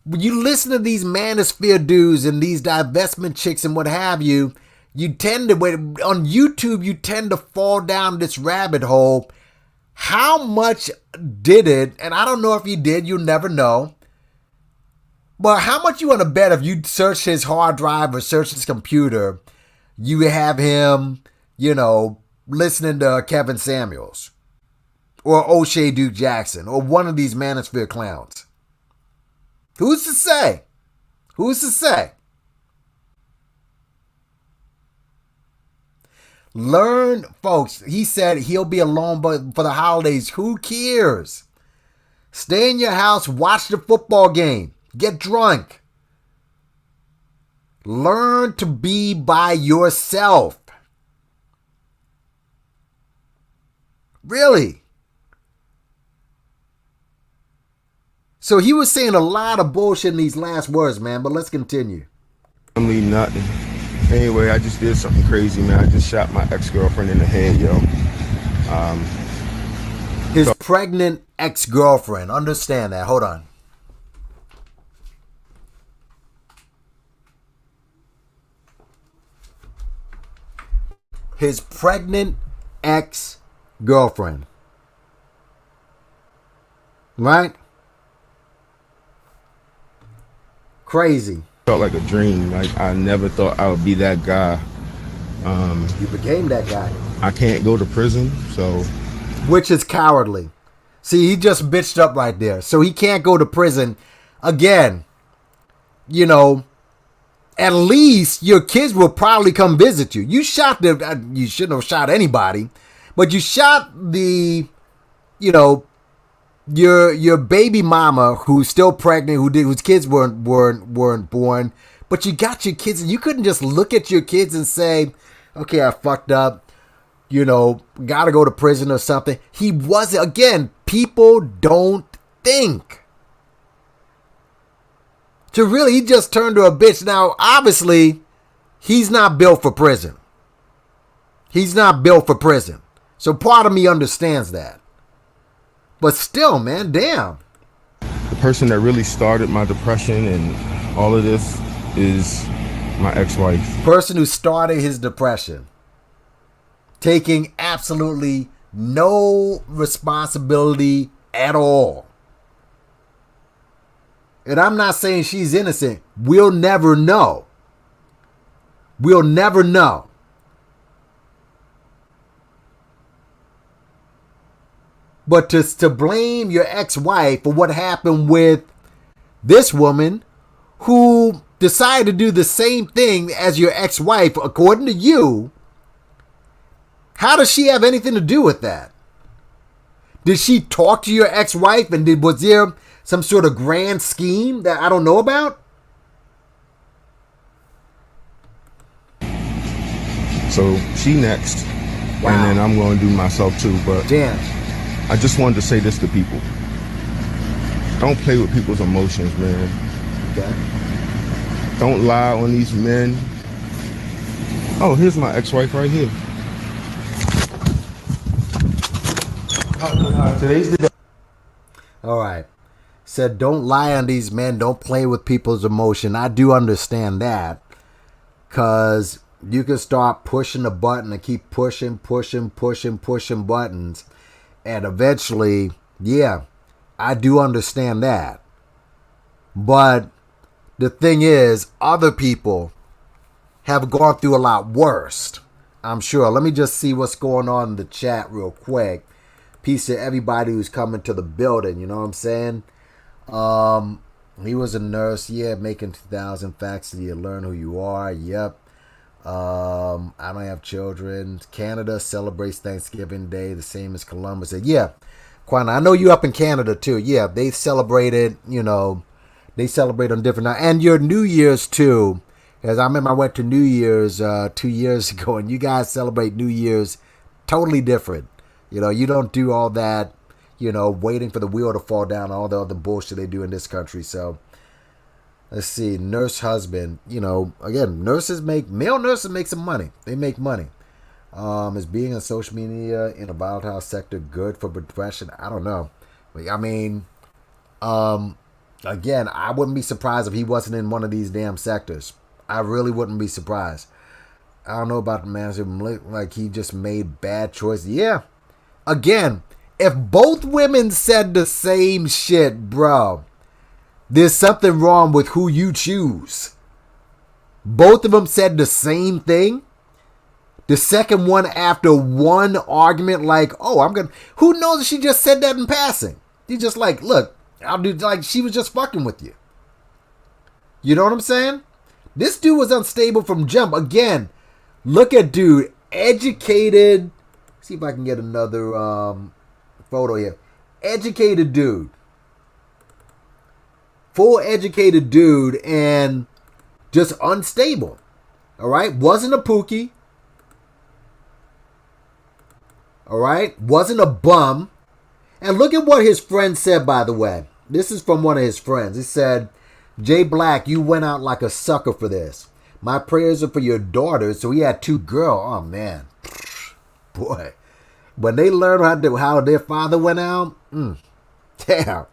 F: when you listen to these Manosphere dudes and these divestment chicks and what have you, you tend to, on YouTube, you tend to fall down this rabbit hole. How much did it, and I don't know if he did, you'll never know, but how much you want to bet if you search his hard drive or search his computer, you have him, you know, listening to Kevin Samuels? Or O'Shea Duke Jackson, or one of these Manosphere clowns. Who's to say? Who's to say? Learn, folks. He said he'll be alone but for the holidays. Who cares? Stay in your house, watch the football game, get drunk. Learn to be by yourself. Really? So he was saying a lot of bullshit in these last words, man, but let's continue.
G: Family, nothing. Anyway, I just did something crazy, man. I just shot my ex-girlfriend in the head, yo.
F: His pregnant ex-girlfriend. Understand that. Hold on. His pregnant ex-girlfriend. Right? Crazy.
G: Felt like a dream. Like, I never thought I would be that guy.
F: You became that guy.
G: I can't go to prison, so...
F: Which is cowardly. See, he just bitched up right there. So he can't go to prison. Again, you know, at least your kids will probably come visit you. You shot them. You shouldn't have shot anybody. But you shot the, you know, your baby mama who's still pregnant, whose kids weren't born. But you got your kids, and you couldn't just look at your kids and say, okay, I fucked up. You know, gotta go to prison or something. He wasn't. Again, people don't think. So really, he just turned to a bitch. Now, obviously, he's not built for prison. He's not built for prison. So part of me understands that. But still, man, damn.
G: The person that really started my depression and all of this is my ex-wife.
F: Person who started his depression. Taking absolutely no responsibility at all. And I'm not saying she's innocent. We'll never know. We'll never know. But to blame your ex-wife for what happened with this woman who decided to do the same thing as your ex-wife, according to you, how does she have anything to do with that? Did she talk to your ex-wife and was there some sort of grand scheme that I don't know about?
G: So she next.
F: Wow.
G: And then I'm going to do myself too. But
F: damn.
G: I just wanted to say this to people. Don't play with people's emotions, man.
F: Okay.
G: Don't lie on these men. Oh, here's my ex-wife right here. Today's the day.
F: All right. Said don't lie on these men. Don't play with people's emotion. I do understand that. Because you can start pushing the button and keep pushing buttons. And eventually, yeah, I do understand that. But the thing is, other people have gone through a lot worse, I'm sure. Let me just see what's going on in the chat real quick. Peace to everybody who's coming to the building, you know what I'm saying? He was a nurse, yeah, making 2,000 facts so you learn who you are, yep. I don't have children. Canada celebrates Thanksgiving Day the same as Columbus Day. Yeah, Quana, I know you up in Canada too. Yeah, they celebrated, you know, they celebrate on different nights. And your New Year's too. As I remember I went to New Year's 2 years ago, and you guys celebrate New Year's totally different. You know, you don't do all that, you know, waiting for the wheel to fall down, all the other bullshit they do in this country. So, let's see, nurse husband, you know, again, male nurses make some money. They make money. Is being on social media in a volatile sector good for depression? I don't know. I mean, again, I wouldn't be surprised if he wasn't in one of these damn sectors. I really wouldn't be surprised. I don't know about the man, like he just made bad choices. Yeah. Again, if both women said the same shit, bro, there's something wrong with who you choose. Both of them said the same thing. The second one, after one argument, like, oh, who knows if she just said that in passing? She's just like, look, I'll do, like, she was just fucking with you. You know what I'm saying? This dude was unstable from jump. Again, look at dude, educated. See if I can get another photo here. Educated dude. Full educated dude and just unstable. All right? Wasn't a pookie. All right? Wasn't a bum. And look at what his friend said, by the way. This is from one of his friends. He said, Jay Black, you went out like a sucker for this. My prayers are for your daughters. So he had 2 girls. Oh, man. Boy. When they learn how their father went out, damn.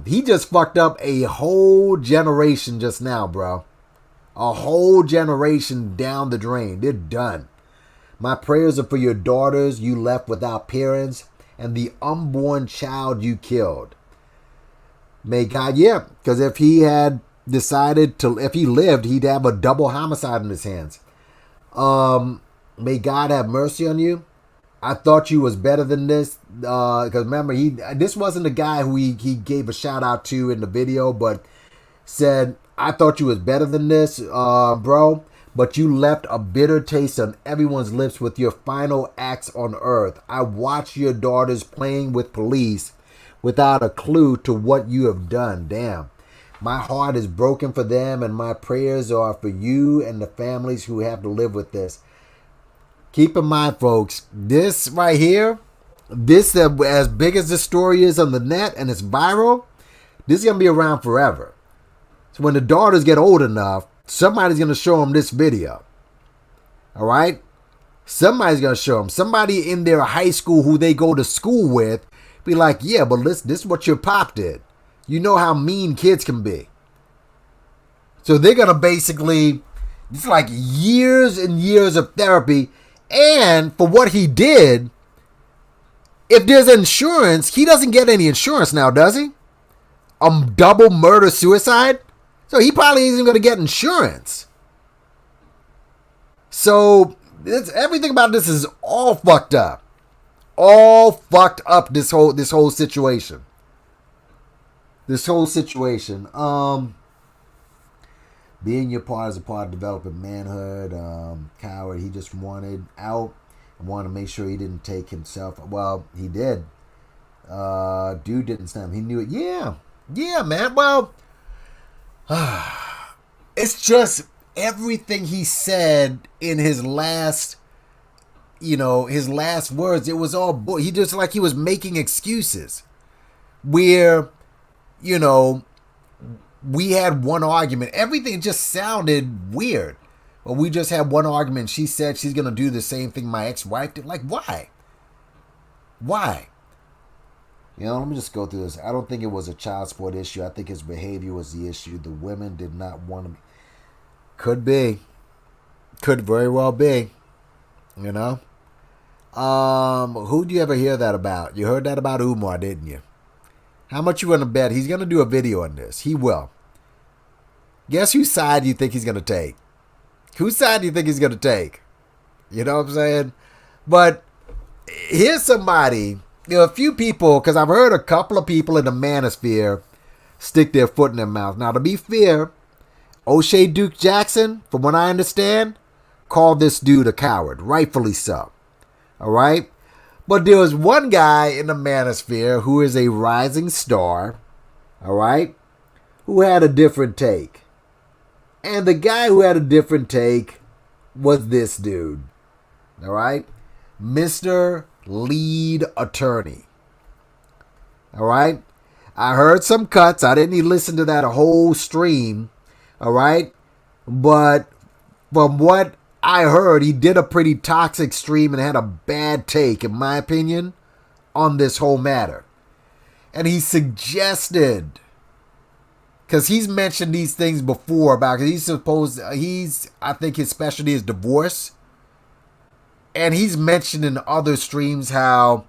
F: He just fucked up a whole generation just now, bro. A whole generation down the drain. They're done. My prayers are for your daughters you left without parents and the unborn child you killed. May God, yeah, because if he had decided to, if he lived, he'd have a double homicide in his hands. May God have mercy on you. I thought you was better than this. Because remember, this wasn't the guy who he gave a shout out to in the video, but said, I thought you was better than this, bro. But you left a bitter taste on everyone's lips with your final acts on earth. I watched your daughters playing with police without a clue to what you have done. Damn. My heart is broken for them, and my prayers are for you and the families who have to live with this. Keep in mind, folks, this right here, this as big as this story is on the net and it's viral, this is going to be around forever. So when the daughters get old enough, somebody's going to show them this video. All right? Somebody's going to show them. Somebody in their high school who they go to school with be like, yeah, but this is what your pop did. You know how mean kids can be. So they're going to basically, it's like years and years of therapy. And for what he did, if there's insurance, he doesn't get any insurance now, does he? Double murder suicide? So he probably isn't going to get insurance. So everything about this is all fucked up. All fucked up, this whole situation. This whole situation. Being your part is a part of developing manhood. Coward, he just wanted out and wanted to make sure he didn't take himself. Well, he did. Dude didn't stand. He knew it. Yeah, man. Well, it's just everything he said in his last, his last words. It was all he just like he was making excuses. Where, we had one argument. Everything just sounded weird. Well, we just had one argument. She said she's going to do the same thing my ex-wife did. Like, why? Why? Let me just go through this. I don't think it was a child support issue. I think his behavior was the issue. The women did not want him. Could be. Could very well be. Who do you ever hear that about? You heard that about Umar, didn't you? How much you want to bet? He's going to do a video on this. He will. Guess whose side do you think he's going to take? Whose side do you think he's going to take? You know what I'm saying? But here's somebody, a few people, because I've heard a couple of people in the Manosphere stick their foot in their mouth. Now, to be fair, O'Shea Duke Jackson, from what I understand, called this dude a coward. Rightfully so. All right? But there was one guy in the Manosphere who is a rising star, all right, who had a different take. And the guy who had a different take was this dude, all right, Mr. Lead Attorney. All right, I heard some cuts. I didn't even listen to that whole stream, all right, but from what I heard, he did a pretty toxic stream and had a bad take, in my opinion, on this whole matter. And he suggested, because he's mentioned these things before about, because I think his specialty is divorce. And he's mentioned in other streams how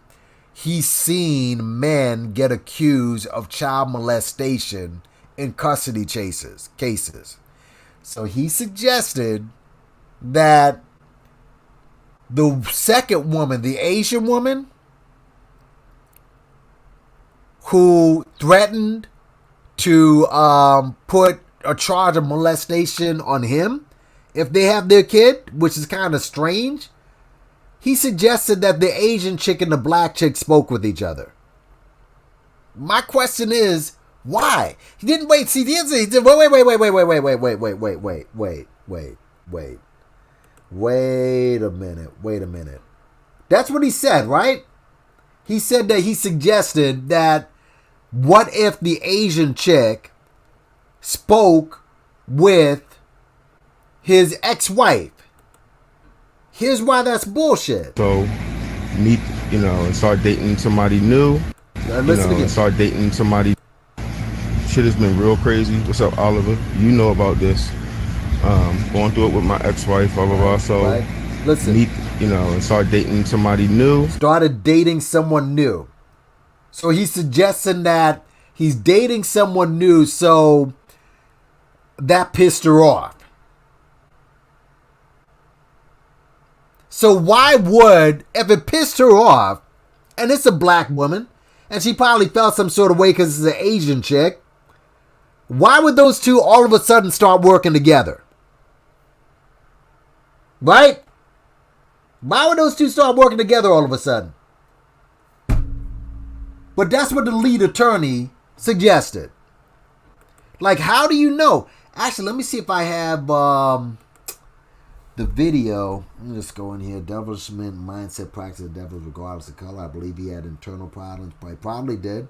F: he's seen men get accused of child molestation in custody cases. So he suggested that the second woman, the Asian woman, who threatened to put a charge of molestation on him if they have their kid, which is kind of strange, he suggested that the Asian chick and the black chick spoke with each other. My question is, why? He didn't wait. See, he did. Wait a minute. That's what he said, right? He said that he suggested that what if the Asian chick spoke with his ex-wife? Here's why that's bullshit.
G: So, meet, and start dating somebody new. And start dating somebody. Shit has been real crazy. What's up, Oliver? You know about this. Going through it with my ex-wife, blah, blah, blah. So,
F: right. Listen,
G: meet, and start dating somebody new.
F: Started dating someone new. So he's suggesting that he's dating someone new, so that pissed her off. So why would, if it pissed her off, and it's a black woman, and she probably felt some sort of way because it's an Asian chick, why would those two all of a sudden start working together? Right? Why would those two start working together all of a sudden? But that's what the lead attorney suggested. Like, how do you know? Actually, let me see if I have the video. Let me just go in here. Divestment mindset practice of devils regardless of color. I believe he had internal problems. Probably did.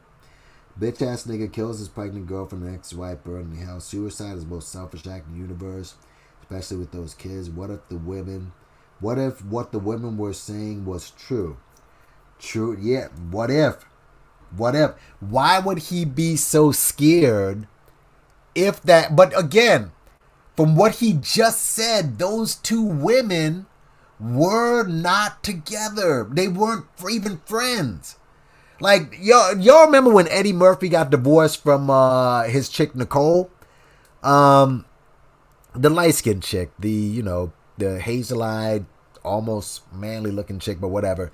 F: Bitch ass nigga kills his pregnant girlfriend and ex-wife burning the house. Suicide is the most selfish act in the universe, especially with those kids. What if what the women were saying was true? True, yeah. What if? Why would he be so scared if that? But again, from what he just said, those two women were not together. They weren't even friends. Like, y'all remember when Eddie Murphy got divorced from his chick Nicole? The light-skinned chick, the hazel-eyed, almost manly-looking chick, but whatever.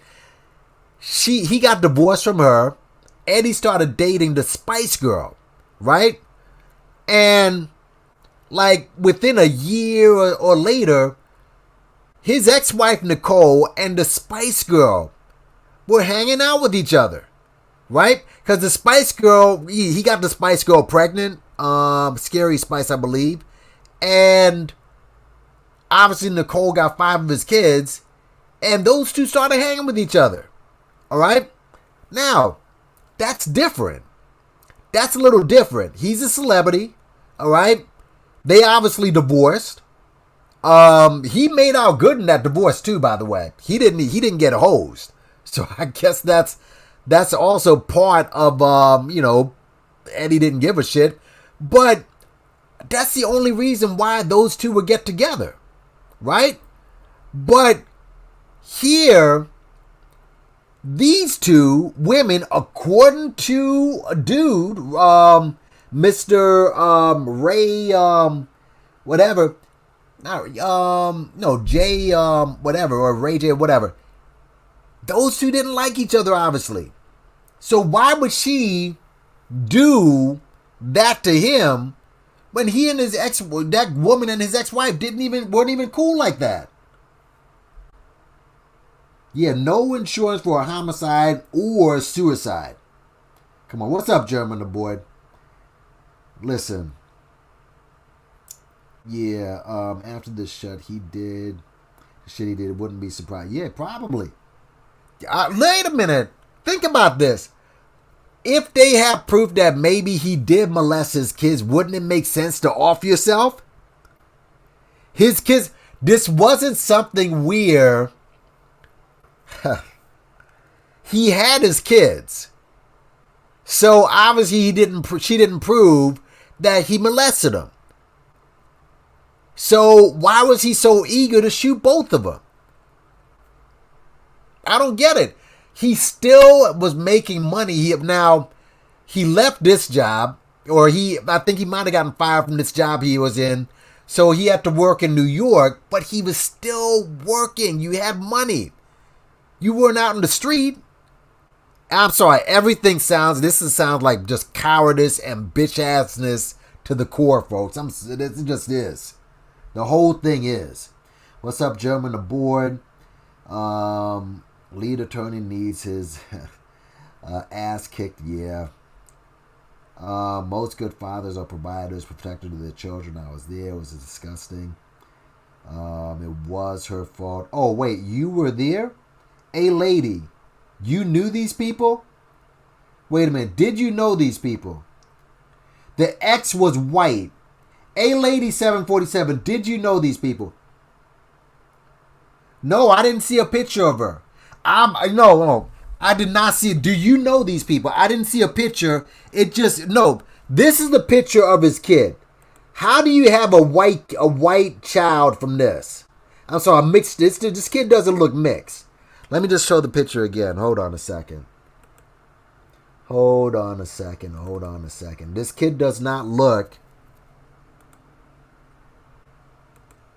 F: He got divorced from her. Eddie started dating the Spice Girl, right? And like within a year or later, his ex-wife Nicole and the Spice Girl were hanging out with each other, right? Because the Spice Girl, he got the Spice Girl pregnant, Scary Spice, I believe, and obviously Nicole got 5 of his kids, and those two started hanging with each other, all right? Now, that's different. That's a little different. He's a celebrity, all right? They obviously divorced. He made out good in that divorce too, by the way. He didn't get hosed. So I guess that's also part of Eddie didn't give a shit. But that's the only reason why those two would get together, right? But here, these two women, according to a dude, Mr. Ray, whatever, Jay, whatever, or Ray J, whatever. Those two didn't like each other, obviously. So why would she do that to him when he and that woman and his ex-wife weren't even cool like that? Yeah, no insurance for a homicide or suicide. Come on, what's up, German aboard? Listen. Yeah, after this shut, he did the shit he did. Wouldn't be surprised. Yeah, probably. Wait a minute. Think about this. If they have proof that maybe he did molest his kids, wouldn't it make sense to off yourself? His kids, this wasn't something weird. He had his kids, so obviously she didn't prove that he molested them. So why was he so eager to shoot both of them? I don't get it. He still was making money. He left this job, or I think he might have gotten fired from this job he was in. So he had to work in New York, but he was still working. You had money. You weren't out in the street. I'm sorry. This sounds like just cowardice and bitch-assness to the core, folks. It just is. The whole thing is. What's up, German aboard? Lead attorney needs his ass kicked. Yeah. Most good fathers are providers, protectors of their children. I was there. It was disgusting. It was her fault. Oh, wait. You were there? Hey, lady, you knew these people? Wait a minute. Did you know these people? The ex was white. Hey, lady 747, did you know these people? No, I didn't see a picture of her. No, I did not see it. Do you know these people? I didn't see a picture. This is the picture of his kid. How do you have a white child from this? I'm sorry, mixed. This kid doesn't look mixed. Let me just show the picture again. Hold on a second. This kid does not look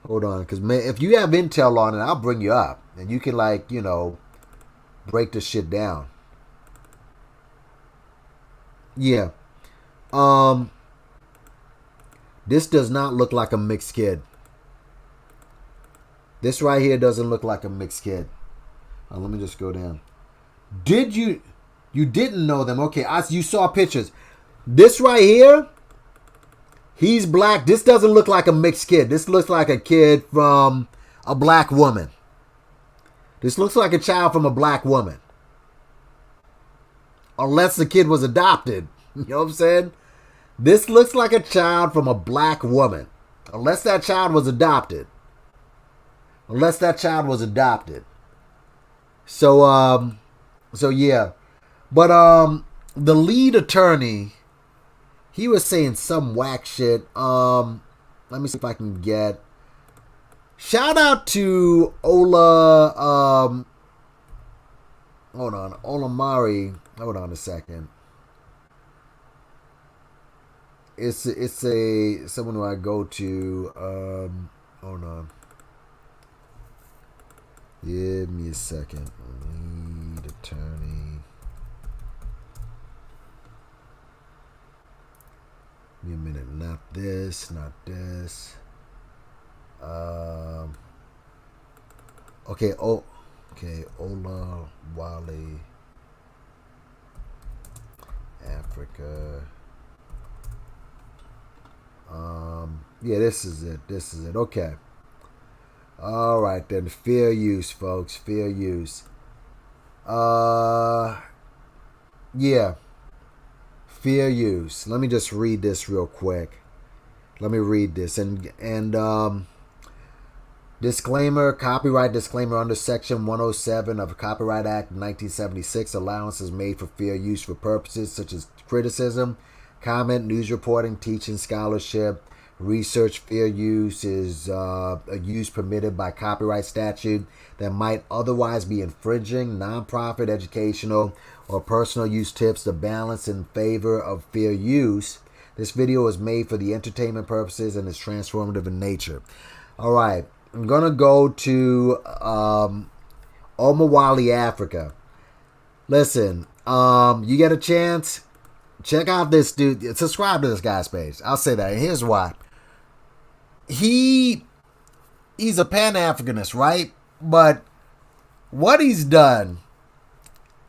F: Hold on, because if you have intel on it, I'll bring you up. And you can, like, you know, break this shit down. Yeah. This does not look like a mixed kid. This right here doesn't look like a mixed kid. Let me just go down. Did you didn't know them? Okay, you saw pictures. This right here, he's black. This doesn't look like a mixed kid. This looks like a kid from a black woman. This looks like a child from a black woman. Unless the kid was adopted. You know what I'm saying? This looks like a child from a black woman. Unless that child was adopted. So yeah. But the lead attorney, he was saying some whack shit. Let me see if I can get. Shout out to Ola. Hold on, Olamari. Hold on a second. It's someone who I go to. Hold on. Give me a second. Lead attorney. Give me a minute. Not this. Okay. Okay. Ola Wale. Africa. Yeah, this is it. Okay. All right, then. Fair use, folks. Fair use. Yeah. Fair use. Let me just read this real quick. Let me read this. And disclaimer, copyright disclaimer under Section 107 of the Copyright Act of 1976. Allowance is made for fair use for purposes such as criticism, comment, news reporting, teaching, scholarship, research. Fair use is a use permitted by copyright statute that might otherwise be infringing. Nonprofit, educational, or personal use tips the balance in favor of fair use. This video is made for the entertainment purposes and is transformative in nature. All right, I'm going to go to Omawali, Africa. Listen, you get a chance, check out this dude. Subscribe to this guy's page. I'll say that. And here's why. He's a Pan-Africanist, right? But what he's done,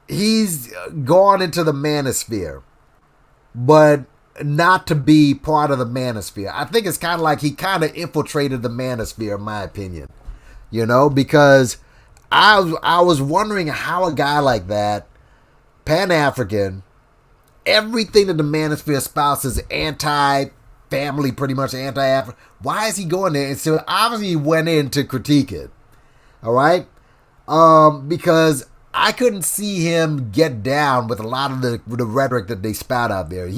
F: he's gone into the Manosphere, but not to be part of the Manosphere. I think it's kind of like he kind of infiltrated the Manosphere, in my opinion. You know, because I was wondering how a guy like that, Pan-African, everything that the Manosphere espouses anti-family, pretty much anti-African. Why is he going there? And so obviously he went in to critique it. All right? Because I couldn't see him get down with a lot of the rhetoric that they spout out there.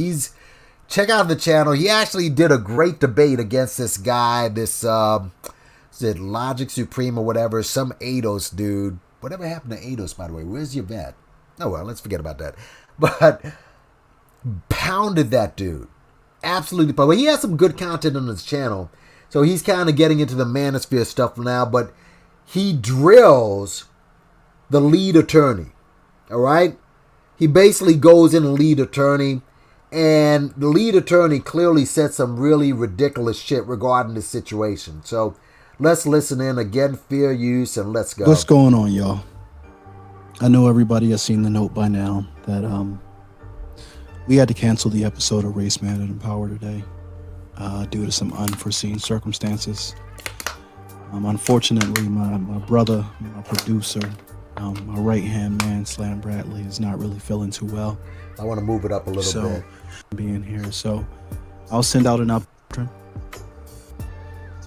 F: Check out the channel. He actually did a great debate against this guy, is it Logic Supreme or whatever, some ADOS dude. Whatever happened to ADOS, by the way? Where's your vet? Oh, well, let's forget about that. But pounded that dude. Absolutely. But he has some good content on his channel. So he's kind of getting into the Manosphere stuff now. But he drills the lead attorney. All right? He basically goes in and lead attorney. And the lead attorney clearly said some really ridiculous shit regarding this situation. So let's listen in. Again, fair use, and let's go.
H: What's going on, y'all? I know everybody has seen the note by now that we had to cancel the episode of Race Man and Power today due to some unforeseen circumstances. Unfortunately, my brother, my producer, my right-hand man, Slam Bradley, is not really feeling too well.
F: I want to move it up a little bit.
H: Being here, so I'll send out an update.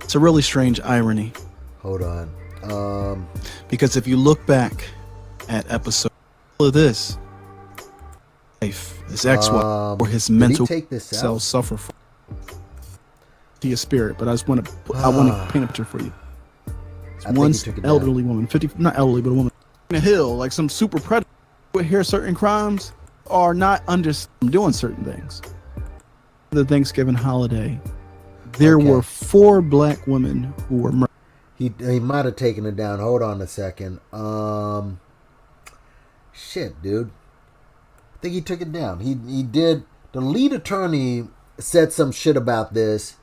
H: It's a really strange irony.
F: Hold on.
H: Because if you look back at episode of this, life, his ex-wife, or his mental cells suffer from to your spirit. But I just want to paint a picture for you. One elderly woman, 50, not elderly, but a woman in a hill, like some super predator would hear certain crimes or not understand doing certain things. The Thanksgiving holiday, There were 4 black women who were murdered.
F: He might have taken it down. Hold on a second. Shit, dude. I think he took it down. He did. The lead attorney said some shit about this,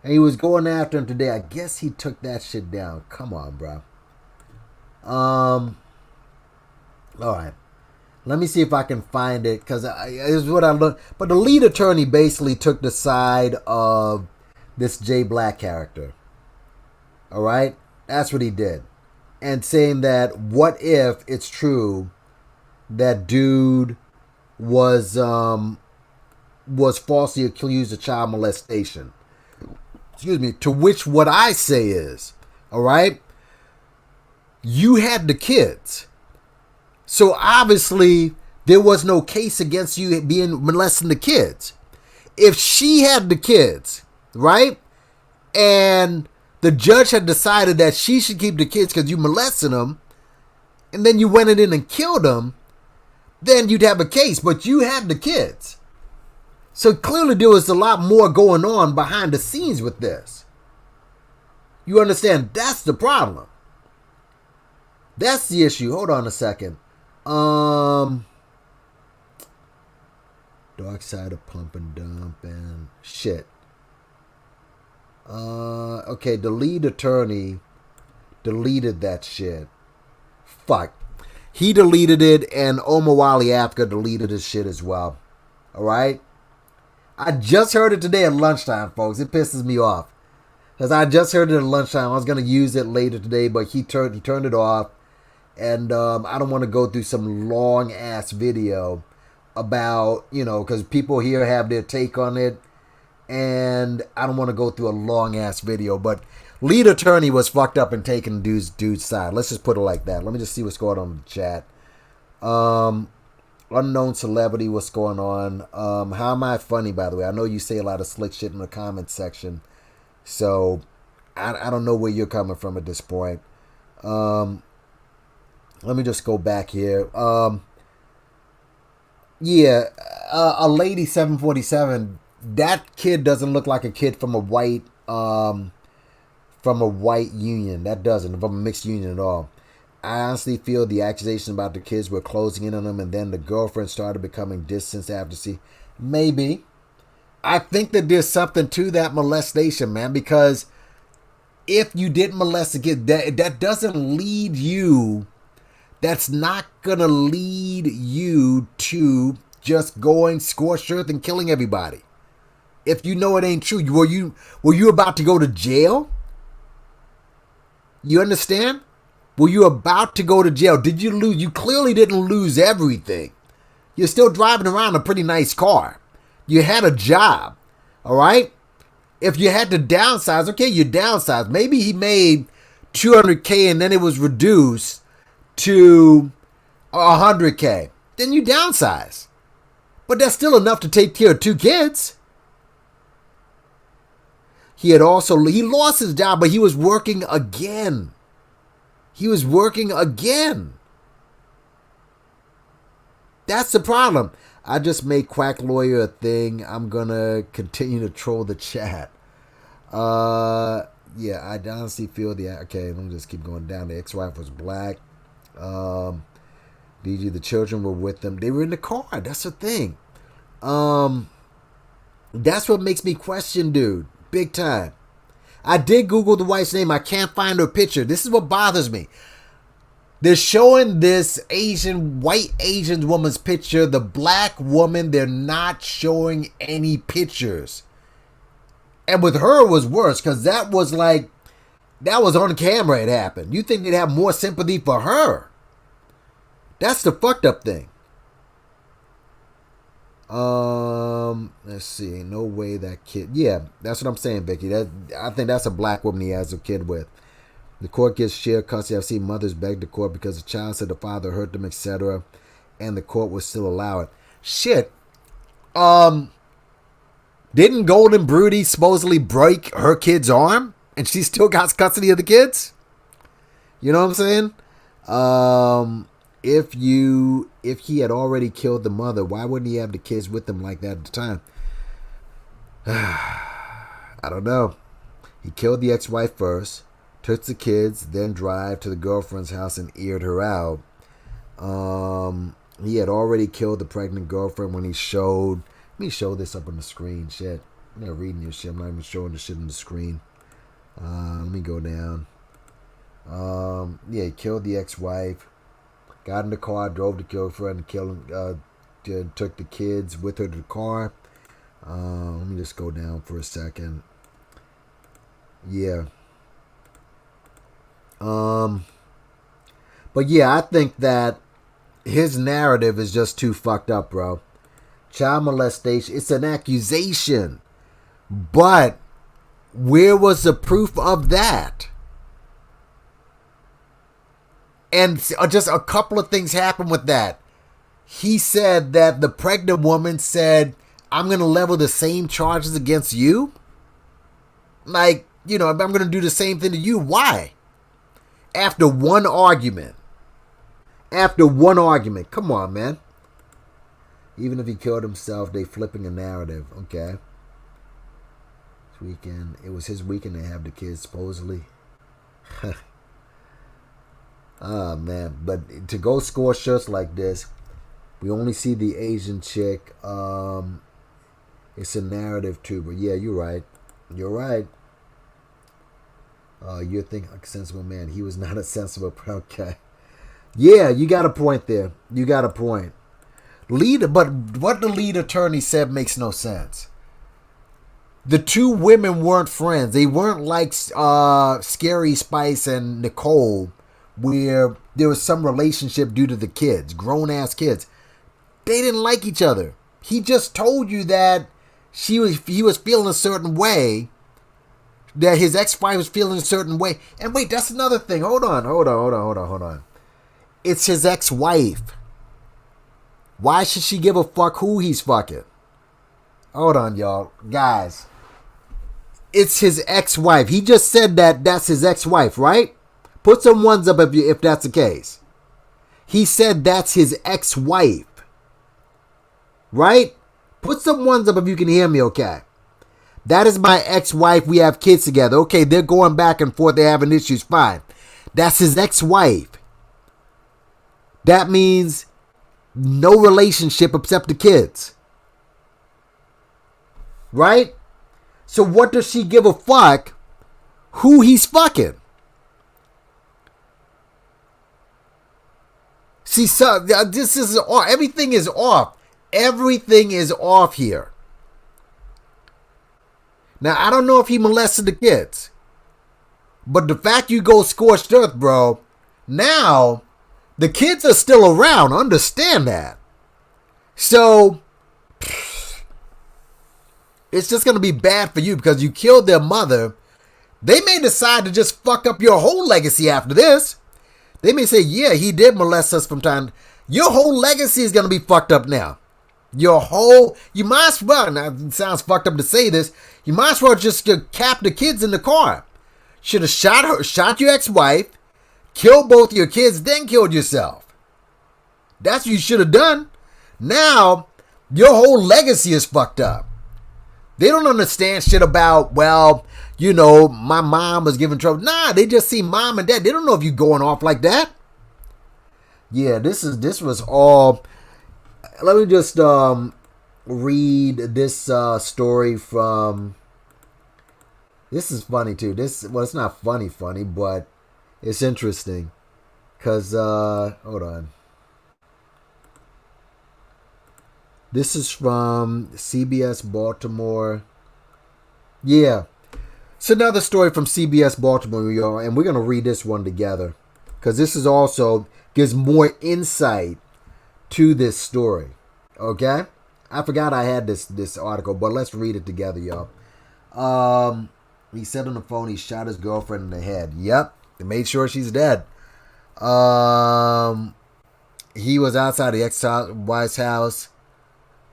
F: and he was going after him today. I guess he took that shit down. Come on, bro. All right. Let me see if I can find it, because it's what I look. But the lead attorney basically took the side of this Jay Black character. All right? That's what he did. And saying that, what if it's true that dude was falsely accused of child molestation? Excuse me. To which what I say is, all right, you had the kids. So obviously there was no case against you being molesting the kids. If she had the kids, right, and the judge had decided that she should keep the kids because you molested them, and then you went in and killed them, then you'd have a case. But you had the kids. So clearly there was a lot more going on behind the scenes with this. You understand? That's the problem. That's the issue. Hold on a second. Dark side of pump and dump and shit. Okay, the lead attorney deleted that shit. Fuck. He deleted it, and Omawali Africa deleted his shit as well. Alright? I just heard it today at lunchtime, folks. It pisses me off. Because I just heard it at lunchtime. I was going to use it later today, but he turned it off. And I don't want to go through some long-ass video about, because people here have their take on it. And I don't want to go through a long-ass video. But lead attorney was fucked up and taking dude's side. Let's just put it like that. Let me just see what's going on in the chat. Unknown celebrity, what's going on? How am I funny, by the way? I know you say a lot of slick shit in the comments section. So, I don't know where you're coming from at this point. Let me just go back here. A lady 747. That kid doesn't look like a kid from a white union. That doesn't, from a mixed union at all. I honestly feel the accusations about the kids were closing in on them, and then the girlfriend started becoming distant after see. Maybe. I think that there's something to that molestation, man, because if you didn't molest a kid, that doesn't lead you. That's not gonna lead you to just going scorched earth and killing everybody. If you know it ain't true, were you about to go to jail? You understand? Were you about to go to jail? Did you lose? You clearly didn't lose everything. You're still driving around a pretty nice car. You had a job, all right? If you had to downsize, okay, you downsized. Maybe he made $200K and then it was reduced to $100K. Then you downsize. But that's still enough to take care of 2 kids. He lost his job, but he was working again. That's the problem. I just made Quack Lawyer a thing. I'm going to continue to troll the chat. I honestly feel okay, let me just keep going down. The ex-wife was black. DG, the children were with them. They were in the car. That's the thing. That's what makes me question, dude. Big time. I did Google the wife's name. I can't find her picture. This is what bothers me. They're showing this white Asian woman's picture. The black woman, they're not showing any pictures. And with her, it was worse because that was on camera it happened. You think they'd have more sympathy for her. That's the fucked up thing. Let's see. No way that kid. Yeah, that's what I'm saying, Vicky. I think that's a black woman he has a kid with. The court gives shared custody. I've seen mothers beg the court because the child said the father hurt them, etc., and the court would still allow it. Shit. Didn't Golden Broody supposedly break her kid's arm, and she still got custody of the kids? You know what I'm saying? If he had already killed the mother, why wouldn't he have the kids with him like that at the time? I don't know. He killed the ex-wife first, took the kids, then drive to the girlfriend's house and eared her out. He had already killed the pregnant girlfriend when he showed... Let me show this up on the screen. Shit. I'm not reading your shit. I'm not even showing the shit on the screen. Let me go down. Yeah, he killed the ex-wife. Got in the car, drove the girlfriend, took the kids with her to the car. Let me just go down for a second. Yeah. But yeah, I think that his narrative is just too fucked up, bro. Child molestation, it's an accusation. But where was the proof of that? And just a couple of things happened with that. He said that the pregnant woman said, I'm going to level the same charges against you. Like, you know, I'm going to do the same thing to you. Why? After one argument. Come on, man. Even if he killed himself, they flipping a narrative. Okay. This weekend. It was his weekend to have the kids, supposedly. Oh, man. But to go score shirts like this, we only see the Asian chick. It's a narrative too. But yeah, you're right. You're thinking like a sensible man. He was not a sensible. Okay. Yeah, you got a point there. But what the lead attorney said makes no sense. The two women weren't friends. They weren't like Scary Spice and Nicole, where there was some relationship due to the kids, grown-ass kids. They didn't like each other. He just told you that he was feeling a certain way, that his ex-wife was feeling a certain way. And wait, that's another thing. Hold on. It's his ex-wife. Why should she give a fuck who he's fucking? Hold on, y'all. Guys. It's his ex-wife. He just said that that's his ex-wife, right? Put some ones up if that's the case. He said that's his ex-wife. Right? Put some ones up if you can hear me, okay? That is my ex-wife. We have kids together. Okay, they're going back and forth. They're having issues. Fine. That's his ex-wife. That means no relationship except the kids. Right? So what does she give a fuck who he's fucking? See, so this is off. Everything is off. Everything is off here. Now, I don't know if he molested the kids. But the fact you go scorched earth, bro, now the kids are still around. Understand that. So it's just going to be bad for you because you killed their mother. They may decide to just fuck up your whole legacy after this. They may say, yeah, he did molest us from time. Your whole legacy is going to be fucked up now. You might as well, now it sounds fucked up to say this, you might as well just cap the kids in the car. Should have shot your ex-wife, killed both your kids, then killed yourself. That's what you should have done. Now, your whole legacy is fucked up. They don't understand shit about, well, you know, my mom was giving trouble. Nah, they just see mom and dad. They don't know if you're going off like that. Yeah, this was all. Let me just read this story from. This is funny too. It's not funny, but it's interesting. Cause hold on. This is from CBS Baltimore. Yeah. It's another story from CBS Baltimore, y'all, and we're going to read this one together because this is also gives more insight to this story. Okay? I forgot I had this article, but let's read it together, y'all. He said on the phone he shot his girlfriend in the head. Yep. He made sure she's dead. He was outside the ex-wife's house.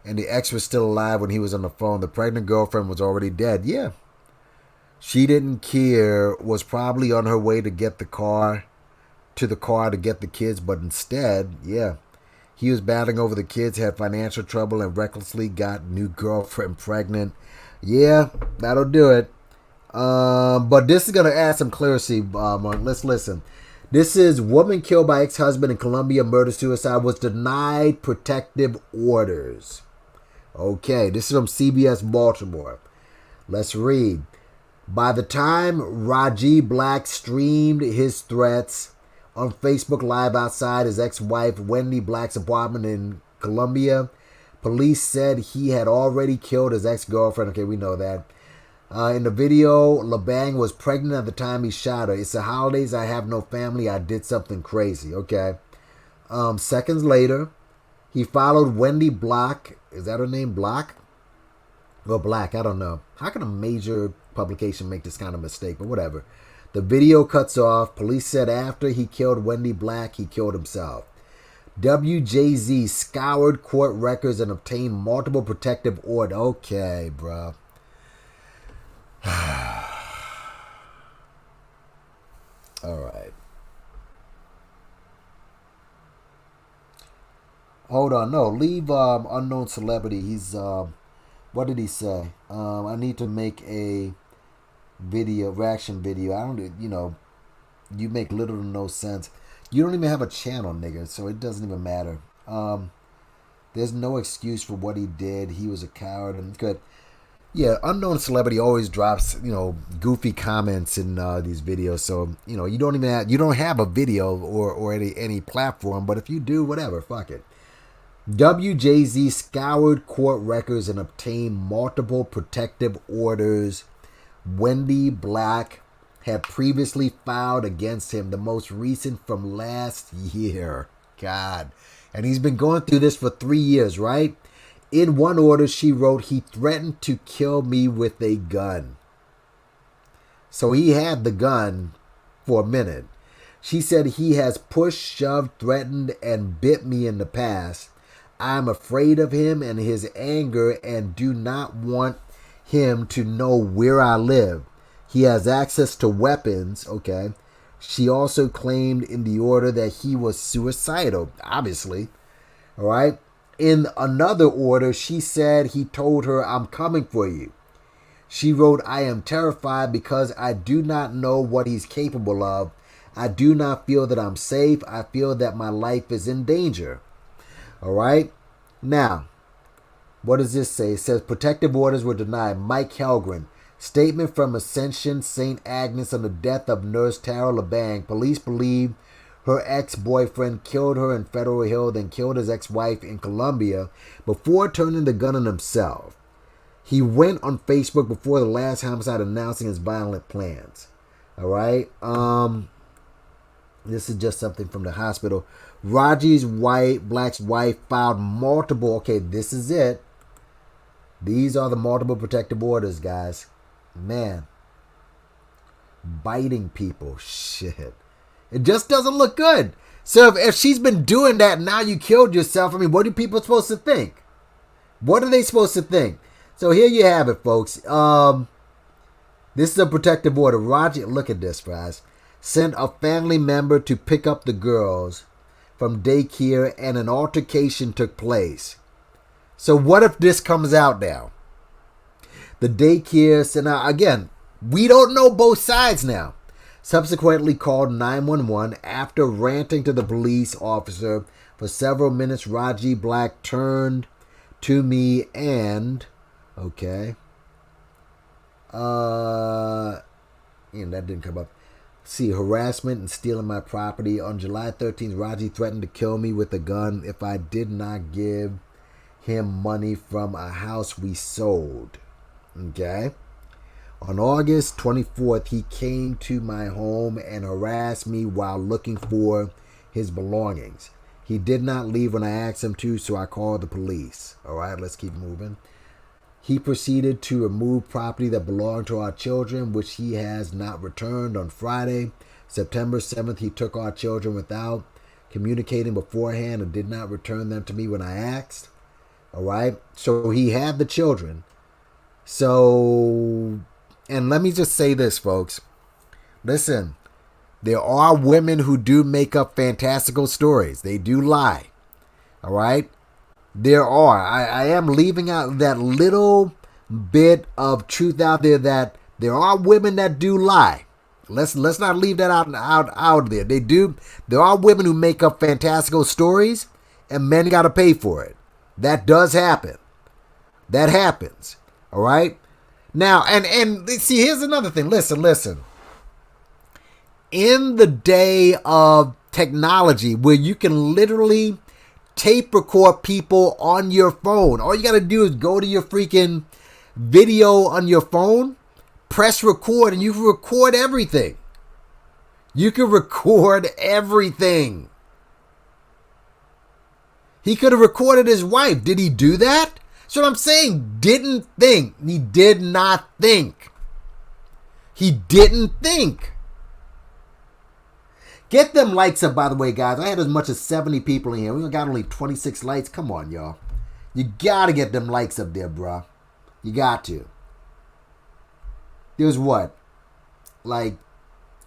F: And the ex was still alive when he was on the phone. The pregnant girlfriend was already dead. Yeah. She didn't care. Was probably on her way to get the car to get the kids. But instead, yeah. He was battling over the kids, had financial trouble, and recklessly got new girlfriend pregnant. Yeah, that'll do it. But this is going to add some clarity, Mark. Let's listen. This is woman killed by ex-husband in Colombia, murder-suicide, was denied protective orders. Okay, this is from CBS Baltimore. Let's read. By the time Raji Black streamed his threats on Facebook Live outside his ex-wife Wendy Black's apartment in Colombia, police said he had already killed his ex-girlfriend. Okay, we know that. In the video, LeBang was pregnant at the time he shot her. It's the holidays. I have no family. I did something crazy. Okay. Seconds later, he followed Wendy Black. Is that her name? Black? Well, Black. I don't know. How can a major publication make this kind of mistake? But whatever. The video cuts off. Police said after he killed Wendy Black, he killed himself. WJZ scoured court records and obtained multiple protective orders. Okay, bro. All right. Hold on. No, leave unknown celebrity. He's what did he say? I need to make a reaction video. I don't, you make little to no sense. You don't even have a channel, nigga, so it doesn't even matter. There's no excuse for what he did. He was a coward and good. Yeah, unknown celebrity always drops, goofy comments in these videos. So, you don't have a video or any platform, but if you do, whatever, fuck it. WJZ scoured court records and obtained multiple protective orders. Wendy Black had previously filed against him, the most recent from last year. God. And he's been going through this for 3 years, right? In one order, she wrote, he threatened to kill me with a gun. So he had the gun for a minute. She said he has pushed, shoved, threatened, and bit me in the past. I'm afraid of him and his anger and do not want him to know where I live. He has access to weapons, okay. She also claimed in the order that he was suicidal, obviously, all right. In another order, she said he told her, I'm coming for you. She wrote, I am terrified because I do not know what he's capable of. I do not feel that I'm safe. I feel that my life is in danger. All right. Now, what does this say? It says protective orders were denied. Mike Helgren. Statement from Ascension St. Agnes on the death of nurse Tara LeBang. Police believe her ex-boyfriend killed her in Federal Hill, then killed his ex-wife in Colombia before turning the gun on himself. He went on Facebook before the last homicide announcing his violent plans. All right. This is just something from the hospital. Raji's Black's wife filed multiple. Okay, this is it. These are the multiple protective orders, guys. Man. Biting people. Shit. It just doesn't look good. So if she's been doing that and now you killed yourself, I mean, what are people supposed to think? What are they supposed to think? So here you have it, folks. This is a protective order. Roger, look at this, guys. Sent a family member to pick up the girls from daycare and an altercation took place. So what if this comes out now? The daycare sent out, again, we don't know both sides now. Subsequently called 911 after ranting to the police officer for several minutes. Raji Black turned to me and, okay, that didn't come up. See, harassment and stealing my property. On July 13th, Raji threatened to kill me with a gun if I did not give him money from a house we sold. Okay. On August 24th, he came to my home and harassed me while looking for his belongings. He did not leave when I asked him to, so I called the police. All right, let's keep moving. He proceeded to remove property that belonged to our children, which he has not returned. On Friday, September 7th, he took our children without communicating beforehand and did not return them to me when I asked. All right, so he had the children. So, and let me just say this, folks. Listen, there are women who do make up fantastical stories. They do lie. All right? There are. I am leaving out that little bit of truth out there that there are women that do lie. Let's not leave that out there. They do. There are women who make up fantastical stories, and men got to pay for it. That does happen. That happens. All right. Now, and see, here's another thing. Listen. In the day of technology, where you can literally tape record people on your phone, all you got to do is go to your freaking video on your phone, press record, and you can record everything. You can record everything. He could have recorded his wife. Did he do that? That's what I'm saying. Didn't think. He did not think. He didn't think. Get them likes up, by the way, guys. I had as much as 70 people in here. We got only 26 likes. Come on, y'all. You got to get them likes up there, bro. You got to. There's what? Like,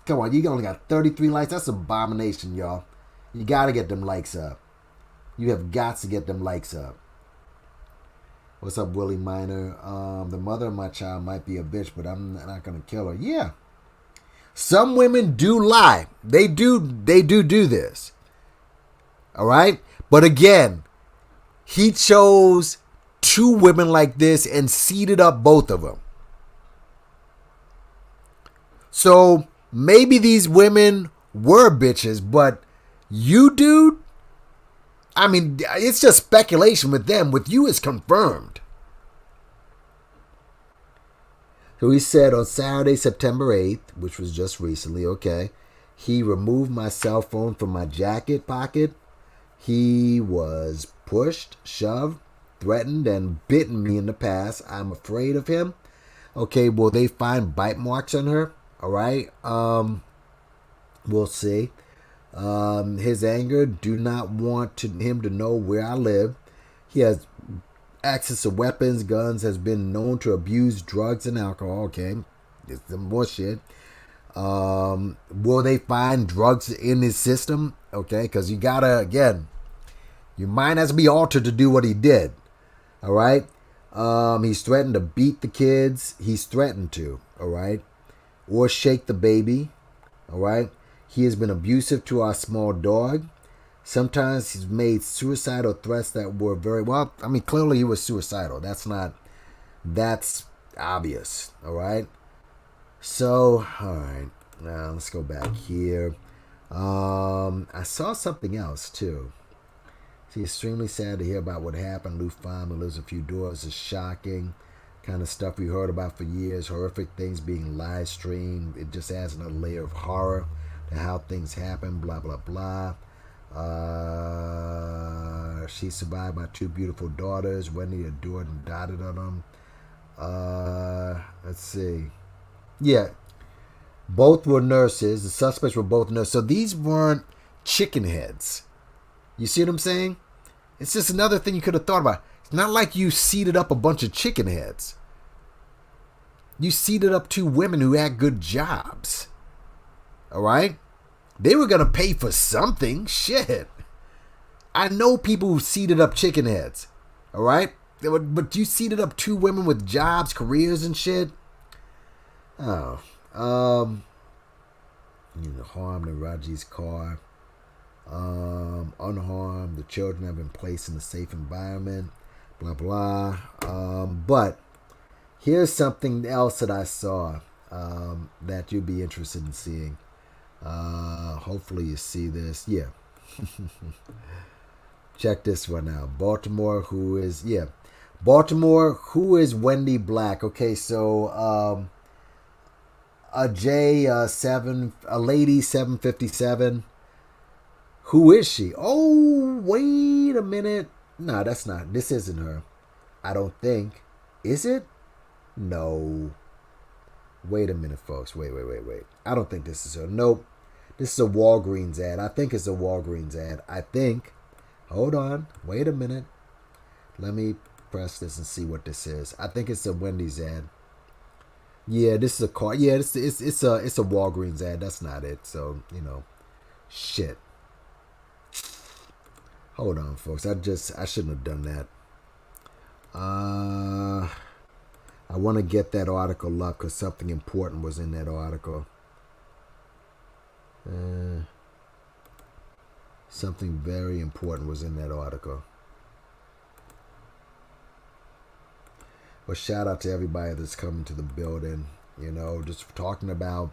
F: come on. You only got 33 likes. That's an abomination, y'all. You got to get them likes up. You have got to get them likes up. What's up, Willie Minor? The mother of my child might be a bitch, but I'm not going to kill her. Yeah. Some women do lie. They do this. All right? But again, he chose 2 women like this and seeded up both of them. So maybe these women were bitches, but you, dude, I mean, it's just speculation with them. With you, it's confirmed. So he said on Saturday, September 8th, which was just recently, okay, he removed my cell phone from my jacket pocket. He was pushed, shoved, threatened, and bitten me in the past. I'm afraid of him. Okay, will they find bite marks on her? All right. We'll see. His anger, do not want him to know where I live. He has access to weapons, guns, has been known to abuse drugs and alcohol. Okay, it's some more shit. Will they find drugs in his system? Okay, because you gotta, again, your mind has to be altered to do what he did. All right. He's threatened to beat the kids. He's threatened to. All right, or shake the baby. All right. He has been abusive to our small dog. Sometimes he's made suicidal threats that were very, well, I mean, clearly he was suicidal. That's obvious, all right? So, all right, now let's go back here. I saw something else, too. He's extremely sad to hear about what happened. Lou family lives a few doors. It's shocking. Kind of stuff we heard about for years. Horrific things being live streamed. It just adds another layer of horror to how things happen, blah, blah, blah. She survived by 2 beautiful daughters. Wendy adored and doted on them. Let's see. Yeah. Both were nurses. The suspects were both nurses. So these weren't chicken heads. You see what I'm saying? It's just another thing you could have thought about. It's not like you seeded up a bunch of chicken heads. You seeded up 2 women who had good jobs. All right? They were going to pay for something. Shit. I know people who seeded up chicken heads. All right? But you seeded up 2 women with jobs, careers, and shit. Oh. Harmed in Raji's car. Unharmed. The children have been placed in a safe environment. Blah, blah. But here's something else that I saw that you'd be interested in seeing. Hopefully you see this. Yeah. Check this one out. Baltimore, who is Wendy Black? Okay, so a lady 757. Who is she? Oh, wait a minute. No, that's not. This isn't her. I don't think. Is it? No. Wait a minute, folks. Wait. I don't think this is her. Nope. This is a Walgreens ad. I think it's a Walgreens ad. I think. Hold on. Wait a minute. Let me press this and see what this is. I think it's a Wendy's ad. Yeah, this is a car. Yeah, it's a Walgreens ad. That's not it. So, shit. Hold on, folks. I shouldn't have done that. want to get that article up because something important was in that article. Something very important was in that article. Well, shout out to everybody that's coming to the building. You know, just talking about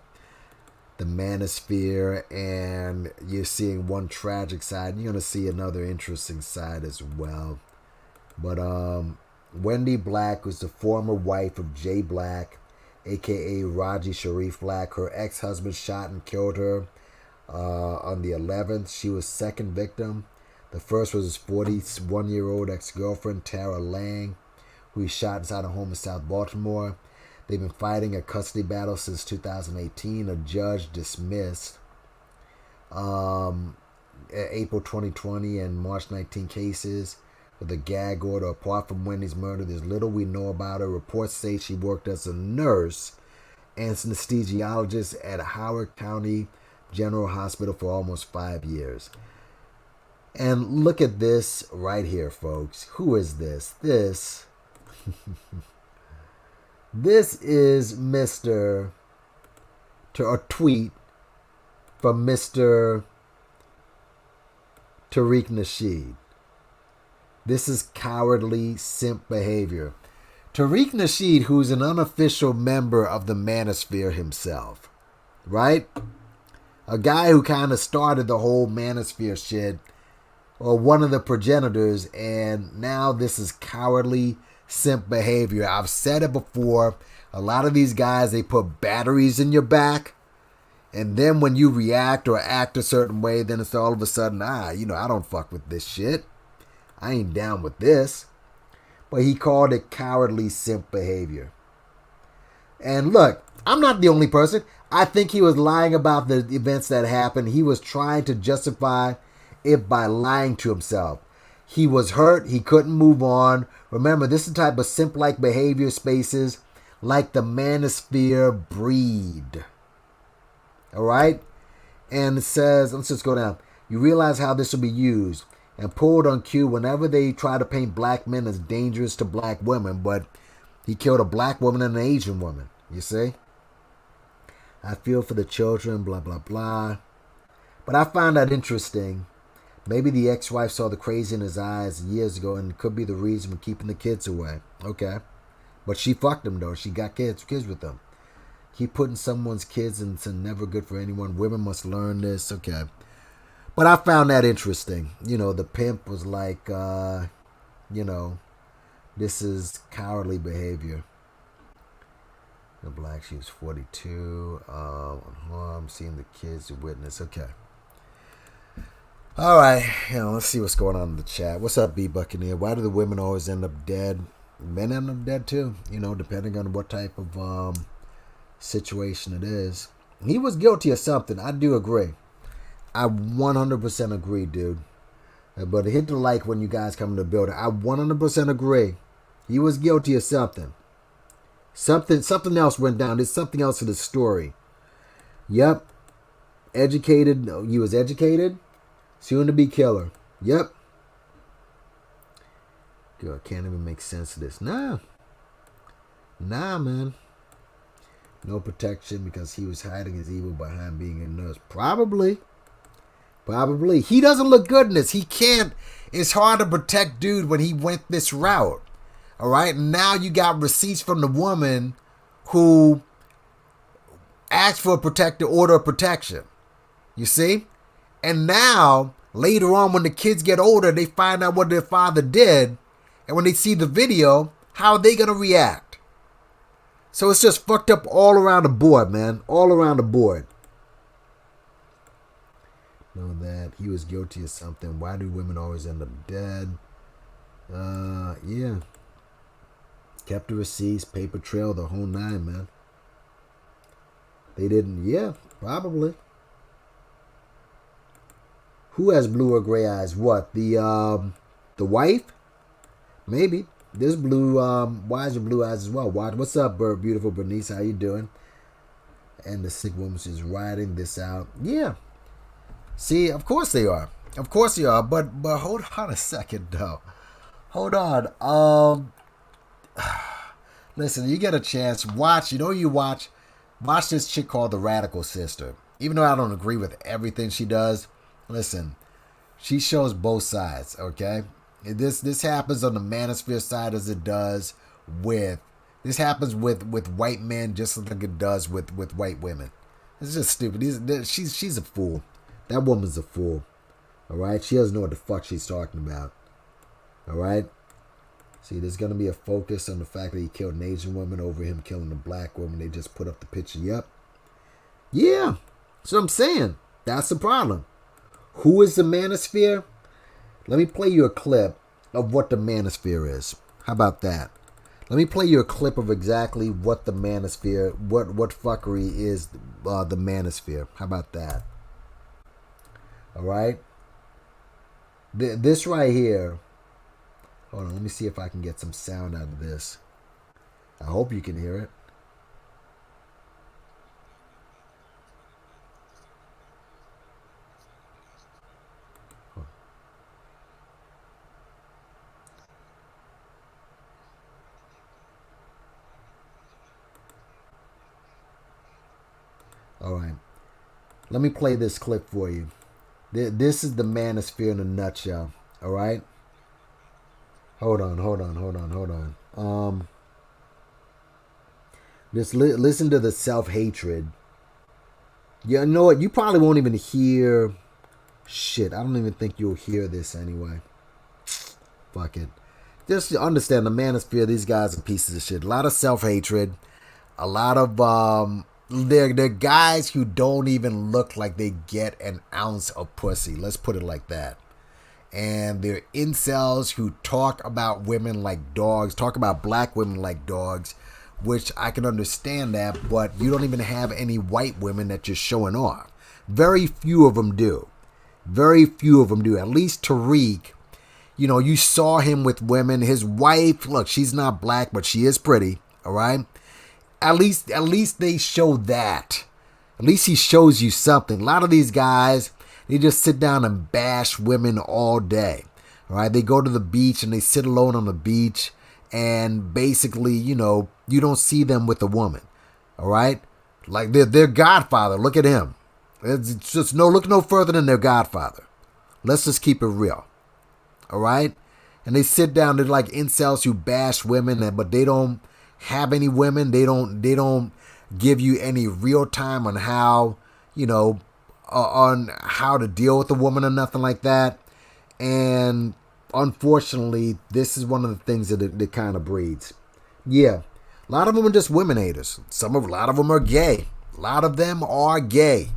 F: the Manosphere, and you're seeing one tragic side. You're going to see another interesting side as well. But Wendy Black was the former wife of Jay Black, a.k.a. Raji Sharif Black. Her ex-husband shot and killed her on the 11th. She was second victim. The first was his 41-year-old ex-girlfriend, Tara Lang, who he shot inside a home in South Baltimore. They've been fighting a custody battle since 2018. A judge dismissed April 2020 and March 19 cases with a gag order. Apart from Wendy's murder, there's little we know about her. Reports say she worked as a nurse and anesthesiologist at Howard County General Hospital for almost 5 years. And look at this right here, folks. Who is this? This is a tweet from Mr. Tariq Nasheed. This is cowardly simp behavior. Tariq Nasheed, who's an unofficial member of the Manosphere himself, right? A guy who kind of started the whole Manosphere shit, or one of the progenitors, and now this is cowardly simp behavior. I've said it before. A lot of these guys, they put batteries in your back, and then when you react or act a certain way, then it's all of a sudden, I don't fuck with this shit. I ain't down with this. But he called it cowardly simp behavior. And look, I'm not the only person. I think he was lying about the events that happened. He was trying to justify it by lying to himself. He was hurt. He couldn't move on. Remember, this is the type of simp-like behavior spaces like the Manosphere breed. All right? And it says, let's just go down. You realize how this will be used and pulled on cue whenever they try to paint black men as dangerous to black women, but he killed a black woman and an Asian woman. You see? I feel for the children, blah, blah, blah. But I found that interesting. Maybe the ex-wife saw the crazy in his eyes years ago and it could be the reason for keeping the kids away. Okay. But she fucked him, though. She got kids with them. Keep putting someone's kids into never good for anyone. Women must learn this. Okay. But I found that interesting. You know, the pimp was like, this is cowardly behavior. The black, she was 42. I'm seeing the kids to witness. Okay. All right. Let's see what's going on in the chat. What's up, B Buccaneer? Why do the women always end up dead? Men end up dead too. Depending on what type of situation it is. He was guilty of something. I do agree. I 100% agree, dude. But hit the like when you guys come to the building. I 100% agree. He was guilty of something. Something else went down. There's something else to the story. Yep. Educated. He was educated. Soon to be killer. Yep. Girl, can't even make sense of this. Nah, man. No protection because he was hiding his evil behind being a nurse. Probably. He doesn't look good in this. He can't. It's hard to protect dude when he went this route. All right. Now you got receipts from the woman who asked for a protective order of protection. You see? And now, later on, when the kids get older, they find out what their father did. And when they see the video, how are they going to react? So it's just fucked up all around the board, man. All around the board. Know that he was guilty of something. Why do women always end up dead? Yeah. Kept the receipts, paper trail, the whole nine, man. They didn't, yeah, probably. Who has blue or gray eyes? What? The wife? Maybe. There's blue, wise and blue eyes as well. What's up, beautiful Bernice? How you doing? And the sick woman is writing this out. Yeah. See, of course they are. Of course they are. But hold on a second, though. Hold on. Listen, you get a chance, watch. You know you watch this chick called the Radical Sister. Even though I don't agree with everything she does, listen, she shows both sides, okay? This happens on the Manosphere side as it does with... This happens with white men just like it does with white women. It's just stupid. She's a fool. That woman's a fool. All right? She doesn't know what the fuck she's talking about. All right? See, there's going to be a focus on the fact that he killed an Asian woman over him killing a black woman. They just put up the picture. Yep. Yeah. That's what I'm saying. That's the problem. Who is the Manosphere? Let me play you a clip of what the Manosphere is. How about that? Let me play you a clip of exactly what the Manosphere, what fuckery is the Manosphere. How about that? All right? This right here. Hold on, let me see if I can get some sound out of this. I hope you can hear it. All right. Let me play this clip for you. This is the Manosphere in a nutshell. All right? Hold on. Just listen to the self-hatred. You know what? You probably won't even hear... Shit, I don't even think you'll hear this anyway. Fuck it. Just understand the Manosphere, these guys are pieces of shit. A lot of self-hatred. A lot of... They're guys who don't even look like they get an ounce of pussy. Let's put it like that. And they're incels who talk about women like dogs, talk about black women like dogs, which I can understand that, but you don't even have any white women that you're showing off. Very few of them do. Very few of them do. At least Tariq, you know, you saw him with women. His wife, look, she's not black, but she is pretty, all right? At least they show that. At least he shows you something. A lot of these guys, they just sit down and bash women all day. All right, they go to the beach and they sit alone on the beach, and basically, you know, you don't see them with a woman. All right, like their Godfather. Look at him. It's just look no further than their Godfather. Let's just keep it real. All right, and they sit down. They're like incels who bash women, but they don't have any women. They don't give you any real time on how, you know, on how to deal with a woman or nothing like that. And unfortunately, this is one of the things that it kind of breeds. Yeah, a lot of them are just women haters. A lot of them are gay. A lot of them are gay.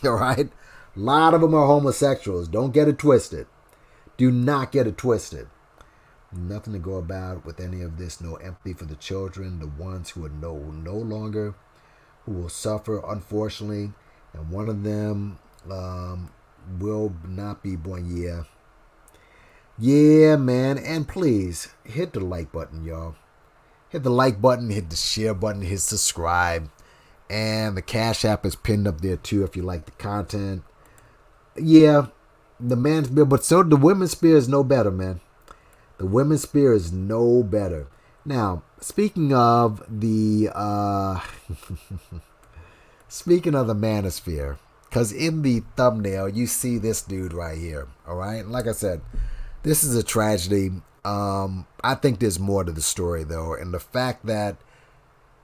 F: All right, a lot of them are homosexuals. Don't get it twisted. Do not get it twisted. Nothing to go about with any of this. No empathy for the children, the ones who are no longer, who will suffer, unfortunately. And one of them will not be born. Yeah, man. And please, hit the like button, y'all. Hit the like button, hit the share button, hit subscribe. And the Cash App is pinned up there, too, if you like the content. Yeah, the man's beer, but so the women's spear is no better, man. The women's spear is no better. Now, speaking of the Manosphere, because in the thumbnail you see this dude right here. All right, like I said, this is a tragedy. I think there's more to the story though, and the fact that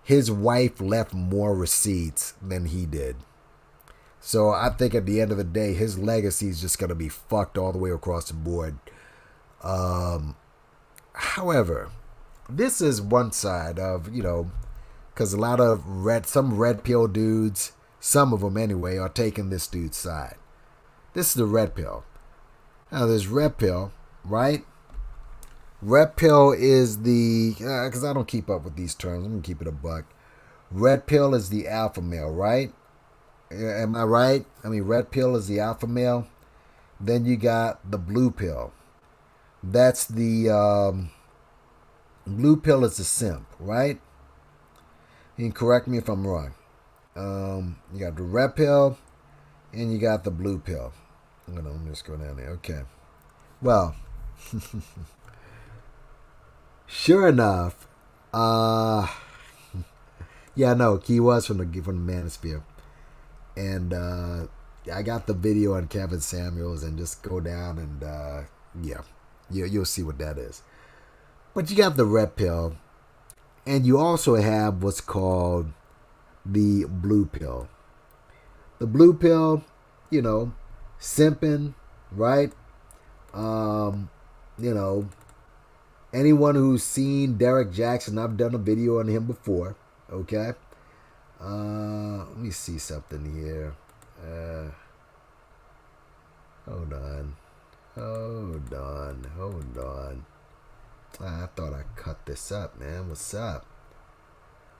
F: his wife left more receipts than he did. So I think at the end of the day, his legacy is just gonna be fucked all the way across the board. However, this is one side of, you know, because a lot of some red pill dudes, some of them anyway, are taking this dude's side. This is the red pill. Now, there's red pill, right? Red pill is the, because I don't keep up with these terms, I'm going to keep it a buck. Red pill is the alpha male, right? Am I right? I mean, red pill is the alpha male. Then you got the blue pill. That's the blue pill is the simp, right? You can correct me if I'm wrong. You got the red pill and you got the blue pill. Let me just go down there. Okay. Well, sure enough, Yeah, no, he was from the Manosphere. And I got the video on Kevin Samuels, and just go down and yeah, you'll see what that is. But you got the red pill, and you also have what's called the blue pill. The blue pill, you know, simping, right? You know, anyone who's seen Derrick Jaxn, I've done a video on him before, okay? Let me see something here. Hold on. I thought I cut this up, man. What's up?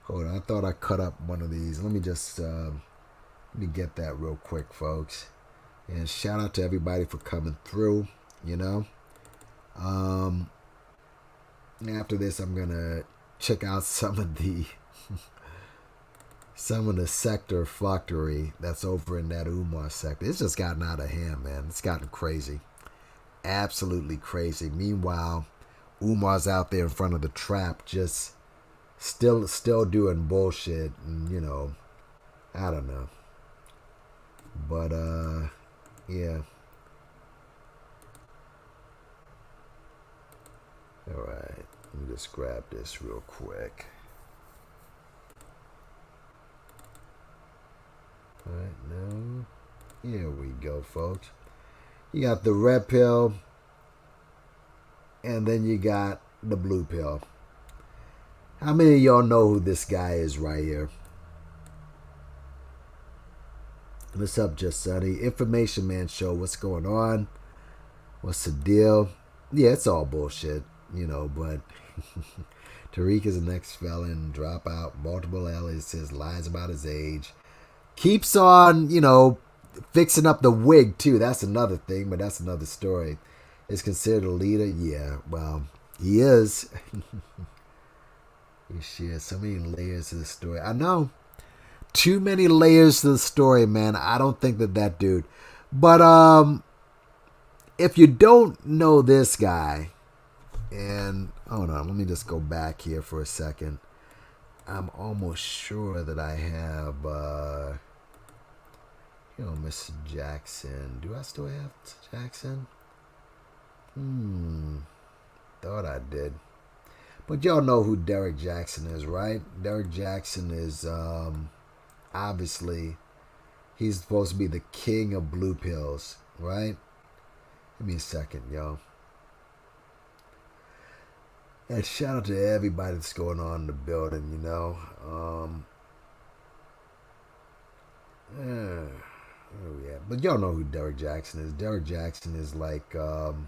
F: Hold on. I thought I cut up one of these. Let me just let me get that real quick, folks. And shout out to everybody for coming through, you know. After this, I'm gonna check out some of the sector fuckery that's over in that Umar sector. It's just gotten out of hand, man. It's gotten crazy. Absolutely crazy. Meanwhile, Umar's out there in front of the trap, just still doing bullshit, and you know, I don't know. But yeah. Alright, let me just grab this real quick. Alright, now, here we go, folks. You got the red pill, and then you got the blue pill. How many of y'all know who this guy is right here? What's up, Just Sunny? Information Man Show. What's going on? What's the deal? Yeah, it's all bullshit, you know, but Tariq is an ex-felon, dropout, multiple aliases, lies about his age. Keeps on, you know, fixing up the wig, too. That's another thing, but that's another story. Is considered a leader? Yeah, well, he is. Shit, so many layers to the story. I know. Too many layers to the story, man. I don't think that dude. But if you don't know this guy, and hold on, let me just go back here for a second. I'm almost sure that I have, you know, Mr. Jackson. Do I still have Mr. Jackson? Thought I did. But y'all know who Derrick Jaxn is, right? Derrick Jaxn is, obviously, he's supposed to be the king of blue pills, right? Give me a second, y'all. And shout out to everybody that's going on in the building, you know. Yeah. But y'all know who Derrick Jaxn is. Derrick Jaxn is like, you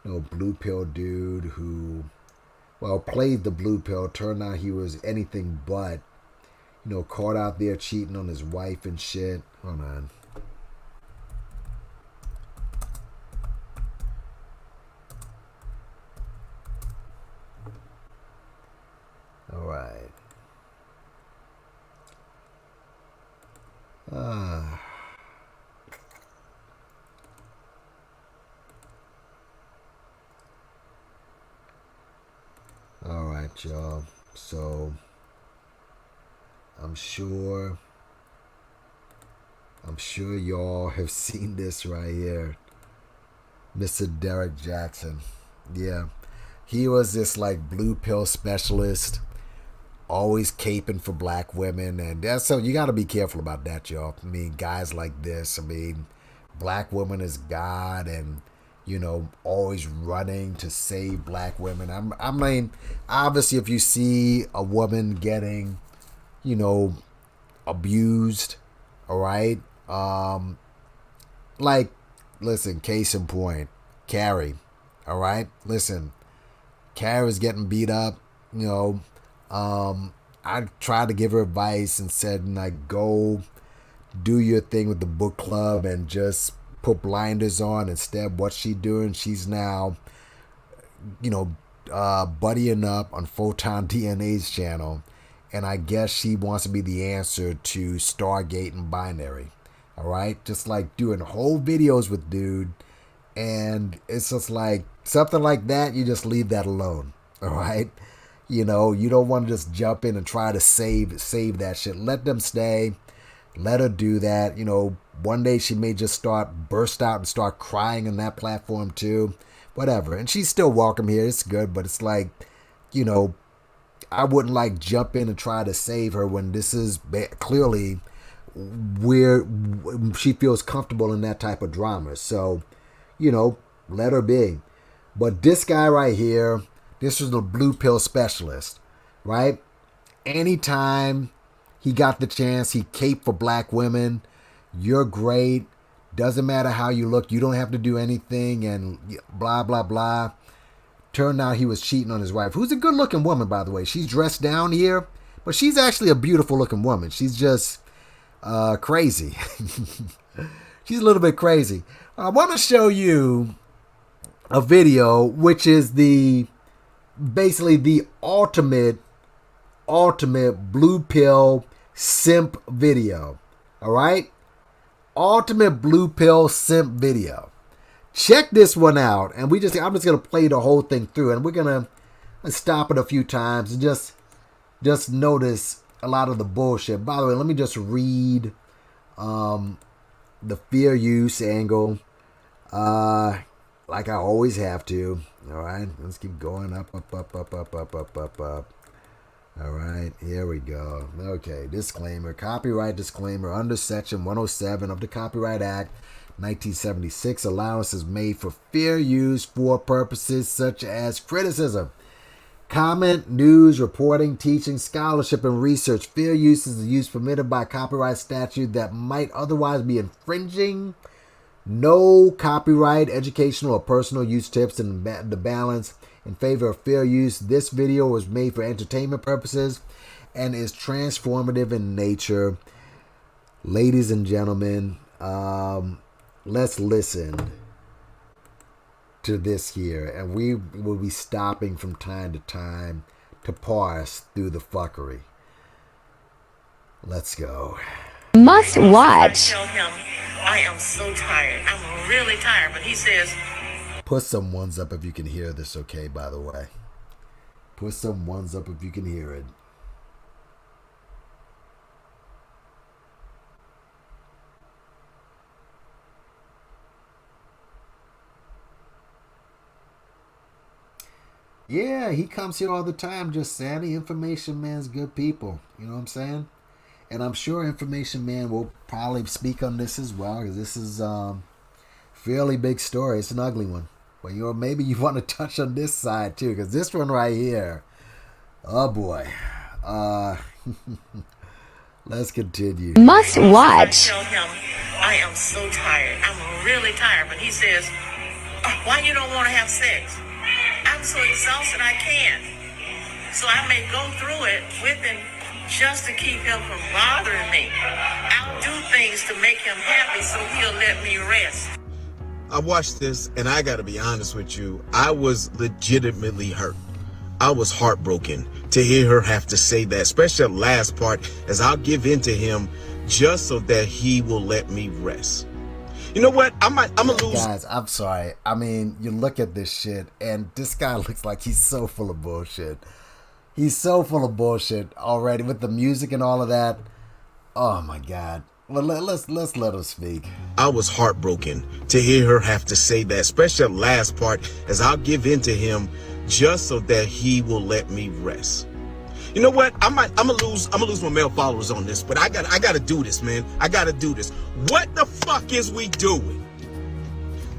F: know, blue pill dude who, well, played the blue pill. Turned out he was anything but, you know, caught out there cheating on his wife and shit. Hold on. All right. All right, y'all. So I'm sure y'all have seen this right here. Mr. Derrick Jaxn. Yeah. He was this like blue pill specialist, always caping for black women, and that's so you got to be careful about that, y'all. I mean, guys like this. I mean, black woman is God, and you know, always running to save black women. I mean, obviously, if you see a woman getting, you know, abused, all right, like, listen, case in point, Carrie, all right, listen. Carrie was getting beat up, you know. I tried to give her advice and said, like, go do your thing with the book club and just put blinders on. Instead, what's she doing? She's now, you know, buddying up on Photon DNA's channel. And I guess she wants to be the answer to Stargate and Binary. All right? Just like doing whole videos with dude. And it's just like something like that, you just leave that alone. All right? You know, you don't want to just jump in and try to save that shit. Let them stay. Let her do that. You know, one day she may just burst out and start crying on that platform too. Whatever. And she's still welcome here. It's good, but it's like, you know, I wouldn't like jump in and try to save her when this is clearly where she feels comfortable in that type of drama. So, you know, let her be. But this guy right here, this was the blue pill specialist, right? Anytime he got the chance, he caped for black women. You're great. Doesn't matter how you look. You don't have to do anything and blah, blah, blah. Turned out he was cheating on his wife, who's a good-looking woman, by the way. She's dressed down here, but she's actually a beautiful-looking woman. She's just crazy. She's a little bit crazy. I want to show you a video, which is basically the ultimate blue pill simp video. All right? Ultimate blue pill simp video. Check this one out, and I'm just gonna play the whole thing through, and we're gonna stop it a few times and just notice a lot of the bullshit. By the way, let me just read the fair use angle, like I always have to. All right, let's keep going up. All right, here we go. Okay, disclaimer, copyright disclaimer. Under Section 107 of the Copyright Act, 1976, allowance is made for fair use for purposes such as criticism, comment, news, reporting, teaching, scholarship, and research. Fair use is the use permitted by copyright statute that might otherwise be infringing. No copyright, educational, or personal use tips in the balance in favor of fair use. This video was made for entertainment purposes and is transformative in nature. Ladies and gentlemen, let's listen to this here, and we will be stopping from time to time to parse through the fuckery. Let's go.
I: Must watch.
J: I tell him, I am so tired. I'm really tired, but he says...
F: Put some ones up if you can hear this, okay, by the way. Put some ones up if you can hear it. Yeah, he comes here all the time just saying the Information Man's good people. You know what I'm saying? And I'm sure Information Man will probably speak on this as well, because this is fairly big story. It's an ugly one. But maybe you want to touch on this side too, because this one right here, oh boy. Let's continue.
I: Must watch.
J: I tell him, I am so tired. I'm really tired, but he says, why you don't want to have sex? I'm so exhausted I can't. So I may go through it with him just to keep him from bothering me. I'll do things to make him happy so he'll let me rest.
K: I watched this, and I gotta be honest with you, I was legitimately hurt. I was heartbroken to hear her have to say that, especially the last part, as I'll give in to him just so that he will let me rest. You know what? I'm gonna lose.
F: Guys, I'm sorry. I mean, you look at this shit, and this guy looks like he's so full of bullshit. He's so full of bullshit already with the music and all of that. Oh my God. Well, let's let her speak.
K: I was heartbroken to hear her have to say that, especially the last part, as I'll give in to him just so that he will let me rest. You know what? I'm gonna lose my male followers on this, but I gotta do this, man. I gotta do this. What the fuck is we doing?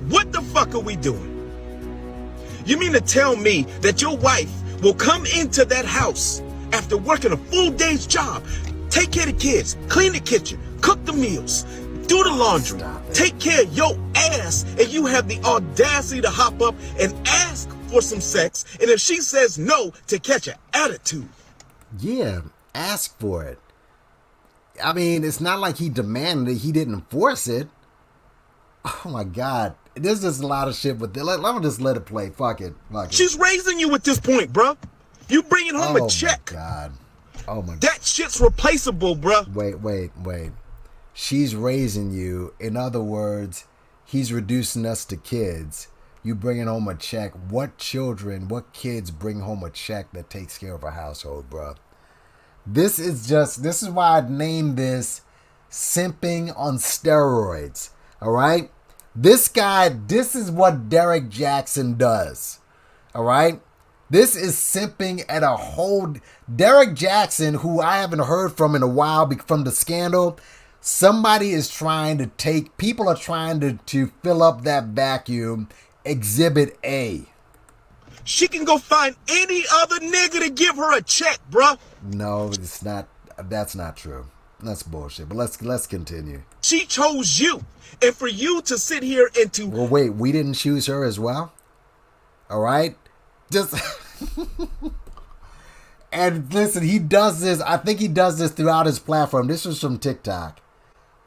K: What the fuck are we doing? You mean to tell me that your wife will come into that house after working a full day's job, take care of the kids, clean the kitchen, cook the meals, do the laundry, take care of your ass, and you have the audacity to hop up and ask for some sex, and if she says no, to catch an attitude?
F: Yeah, ask for it. I mean, it's not like he demanded it. He didn't force it. Oh my God. There's just a lot of shit with it. Let me just let it play. Fuck it.
K: She's raising you at this point, bruh. You bringing home a check.
F: Oh my God. Oh my God.
K: That shit's replaceable, bruh.
F: Wait. She's raising you. In other words, he's reducing us to kids. you bringing home a check. What kids bring home a check that takes care of a household, bro? This is why I named this simping on steroids. All right? This is what Derrick Jaxn does. All right? This is simping at a whole... Derrick Jaxn, who I haven't heard from in a while from the scandal, somebody is trying to take... People are trying to fill up that vacuum. Exhibit A.
K: She can go find any other nigga to give her a check, bruh.
F: No, it's not. That's not true. That's bullshit. But let's continue.
K: She chose you. And for you to sit here and to...
F: Well, wait. We didn't choose her as well? All right? Just... And listen, he does this. I think he does this throughout his platform. This was from TikTok.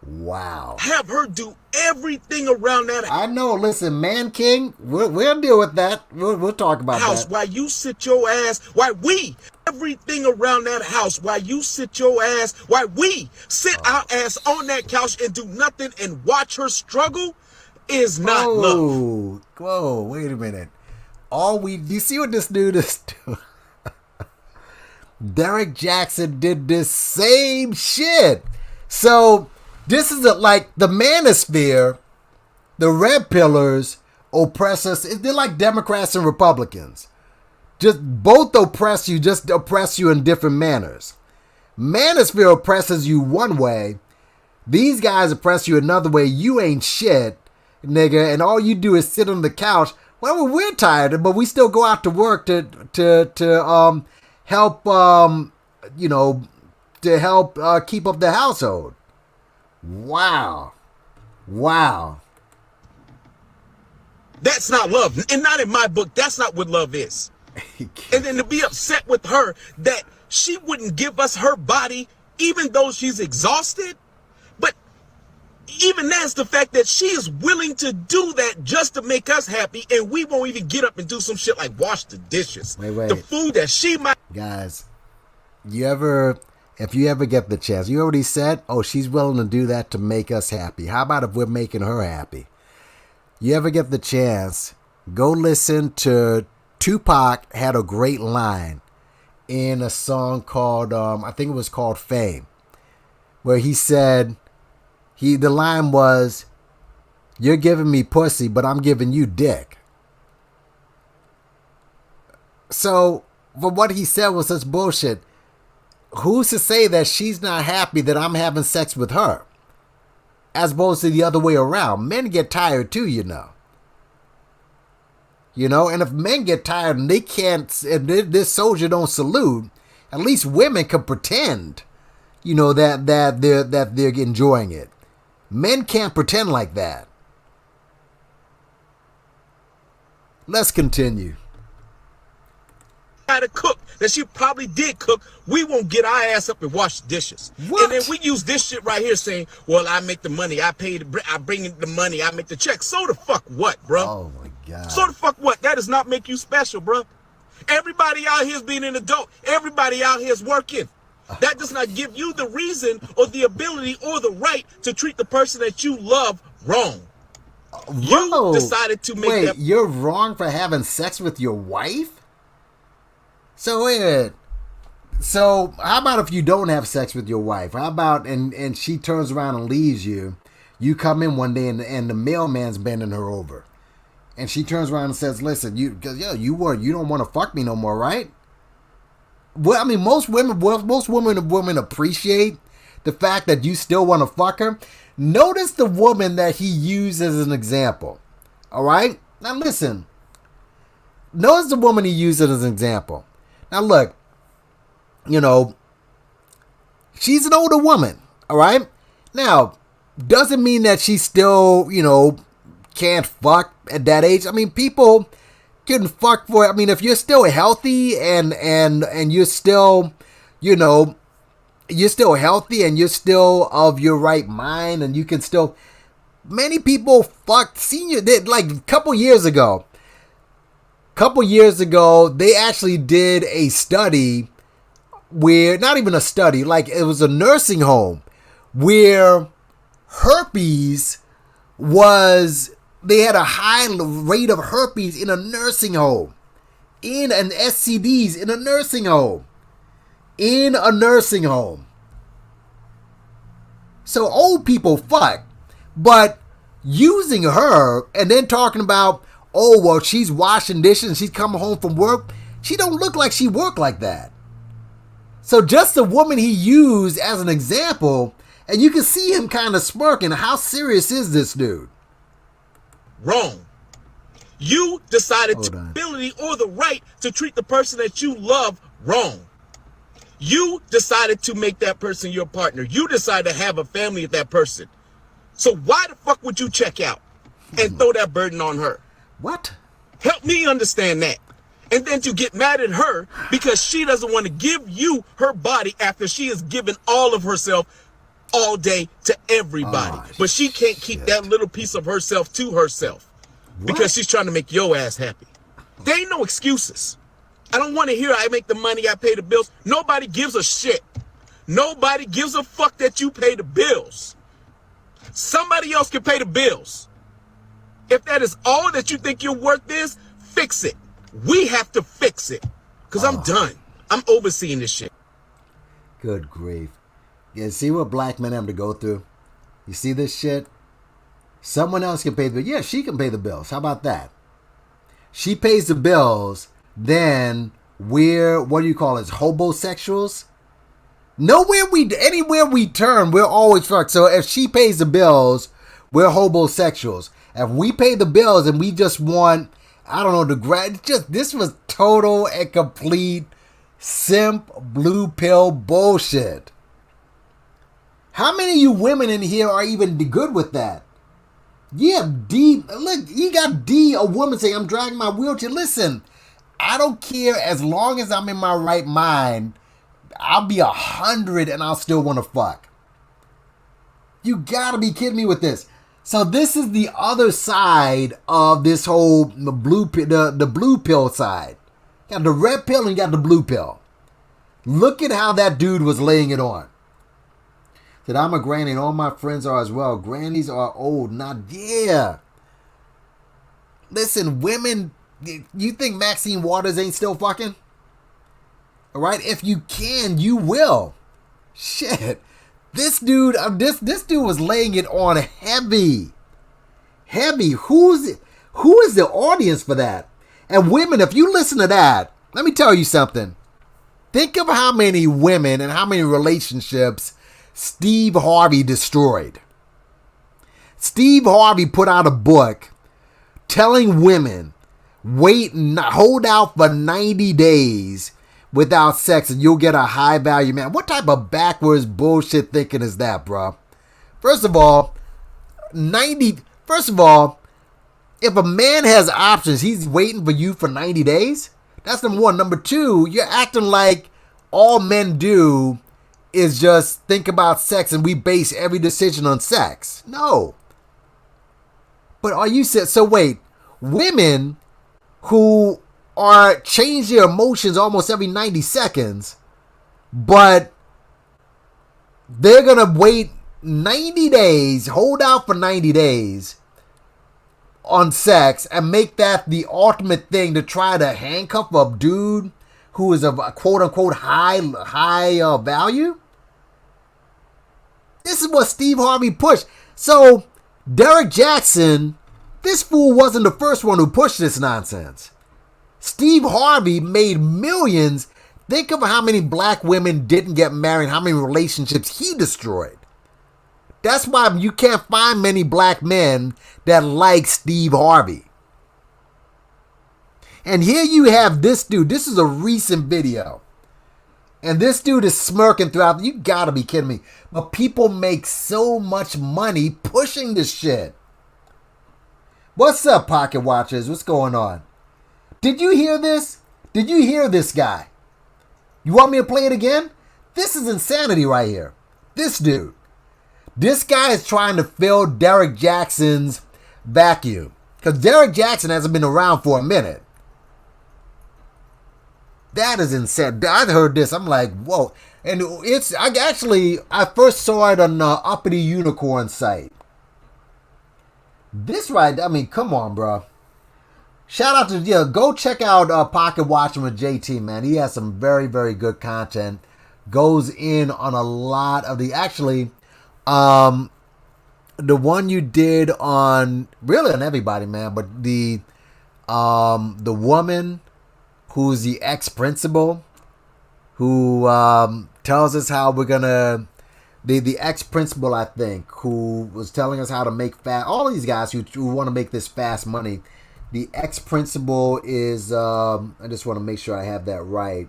F: Wow.
K: Have her do everything around that house.
F: I know. Listen, Man King, we'll deal with that. We'll talk about
K: house
F: that.
K: While you sit your ass, while we everything around that house, while you sit your ass, while we sit our ass on that couch and do nothing and watch her struggle is not love.
F: Whoa, wait a minute. You see what this dude is doing? Derrick Jaxn did this same shit. So this is like the Manosphere, the red pillars oppress us. They're like Democrats and Republicans. Just both oppress you, just oppress you in different manners. Manosphere oppresses you one way. These guys oppress you another way. You ain't shit, nigga. And all you do is sit on the couch. Well, we're tired, but we still go out to work to help, to help keep up the household. Wow.
K: That's not love. And not in my book. That's not what love is. And then to be upset with her that she wouldn't give us her body even though she's exhausted. But even that's the fact that she is willing to do that just to make us happy, and we won't even get up and do some shit like wash the dishes.
F: Wait.
K: The food that she might...
F: Guys, if you ever get the chance, you already said, oh, she's willing to do that to make us happy. How about if we're making her happy? You ever get the chance, go listen to Tupac had a great line in a song called, I think it was called Fame, where he said, the line was, you're giving me pussy, but I'm giving you dick. So, but what he said was such bullshit. Who's to say that she's not happy that I'm having sex with her? As opposed to the other way around. Men get tired too, you know. And if men get tired and they can't, if this soldier don't salute, at least women can pretend, that they're enjoying it. Men can't pretend like that. Let's continue.
K: To cook that she probably did cook, we won't get our ass up and wash dishes.
F: What?
K: And then we use this shit right here saying, well, I make the money, I bring in the money, I make the check. So the fuck what, bro?
F: Oh my God.
K: So the fuck what? That does not make you special, bro. Everybody out here is being an adult. Everybody out here is working. That does not give you the reason or the ability or the right to treat the person that you love wrong. You decided to make that...
F: You're wrong for having sex with your wife? So how about if you don't have sex with your wife? How about and she turns around and leaves you? You come in one day and the mailman's bending her over, and she turns around and says, "Listen, you don't want to fuck me no more, right?" Well, I mean, most women appreciate the fact that you still want to fuck her. Notice the woman that he used as an example. All right, now listen. Notice the woman he used as an example. Now look, she's an older woman, all right? Now, doesn't mean that she still, can't fuck at that age. I mean, people can fuck if you're still healthy and you're still, you're still healthy and you're still of your right mind and you can still, many people fuck like a couple years ago, they actually did a study where, not even a study, like it was a nursing home where herpes was They had a high rate of herpes in a nursing home. And STDs in a nursing home. In a nursing home. So old people fuck. But using her and then talking about, oh, well, she's washing dishes and she's coming home from work. She don't look like she worked like that. So just the woman he used as an example, and you can see him kind of smirking. How serious is this dude?
K: Wrong. You decided the ability or the right to treat the person that you love wrong. You decided to make that person your partner. You decided to have a family with that person. So why the fuck would you check out and throw that burden on her?
F: What?
K: Help me understand that. And then to get mad at her because she doesn't want to give you her body after she has given all of herself all day to everybody. But she can't keep that little piece of herself to herself because she's trying to make your ass happy. There ain't no excuses. I don't want to hear I make the money, I pay the bills. Nobody gives a shit. Nobody gives a fuck that you pay the bills. Somebody else can pay the bills. If that is all that you think your worth is, fix it. We have to fix it. Because I'm done. I'm overseeing this shit.
F: Good grief. Yeah, see what black men have to go through? You see this shit? Someone else can pay the bills. Yeah, she can pay the bills. How about that? She pays the bills, then we're, what do you call it, hobosexuals? Anywhere we turn, we're always fucked. So if she pays the bills, we're hobosexuals. If we pay the bills and we just want, I don't know, this was total and complete simp blue pill bullshit. How many of you women in here are even good with that? Yeah, D, look, you got D, a woman saying, I'm dragging my wheelchair. Listen, I don't care as long as I'm in my right mind. I'll be 100 and I'll still want to fuck. You gotta be kidding me with this. So this is the other side of this whole the blue pill side. You got the red pill and you got the blue pill. Look at how that dude was laying it on. Said, I'm a granny and all my friends are as well. Grannies are old, not, yeah. Listen, women, you think Maxine Waters ain't still fucking? All right, if you can, you will. Shit. This dude was laying it on heavy. Heavy. Who is the audience for that? And women, if you listen to that, let me tell you something. Think of how many women and how many relationships Steve Harvey destroyed. Steve Harvey put out a book telling women, hold out for 90 days without sex and you'll get a high value man. What type of backwards bullshit thinking is that, bro? First of all, if a man has options, he's waiting for you for 90 days? That's number one. Number two, you're acting like all men do is just think about sex and we base every decision on sex. No. But are you so wait, women who are change their emotions almost every 90 seconds, but they're going to wait 90 days, hold out for 90 days on sex and make that the ultimate thing to try to handcuff a dude who is of quote unquote high value? This is what Steve Harvey pushed. So Derrick Jaxn, this fool wasn't the first one who pushed this nonsense. Steve Harvey made millions. Think of how many black women didn't get married, how many relationships he destroyed. That's why you can't find many black men that like Steve Harvey. And here you have this dude. This is a recent video. And this dude is smirking throughout. You gotta be kidding me. But people make so much money pushing this shit. What's up, pocket watchers? What's going on? Did you hear this? Did you hear this guy? You want me to play it again? This is insanity right here. This dude. This guy is trying to fill Derrick Jaxn's vacuum. Because Derrick Jaxn hasn't been around for a minute. That is insane. I heard this. I'm like, whoa. And I first saw it on the Uppity Unicorn site. This right, I mean, come on, bro. Shout out to, go check out Pocket Watching with JT, man. He has some very, very good content. Goes in on a lot of actually, the one you did on, really on everybody, man, but the woman who's the ex-principal, who tells us how we're gonna, the ex-principal, I think, who was telling us how to make all of these guys who want to make this fast money. The ex-principal is, I just want to make sure I have that right.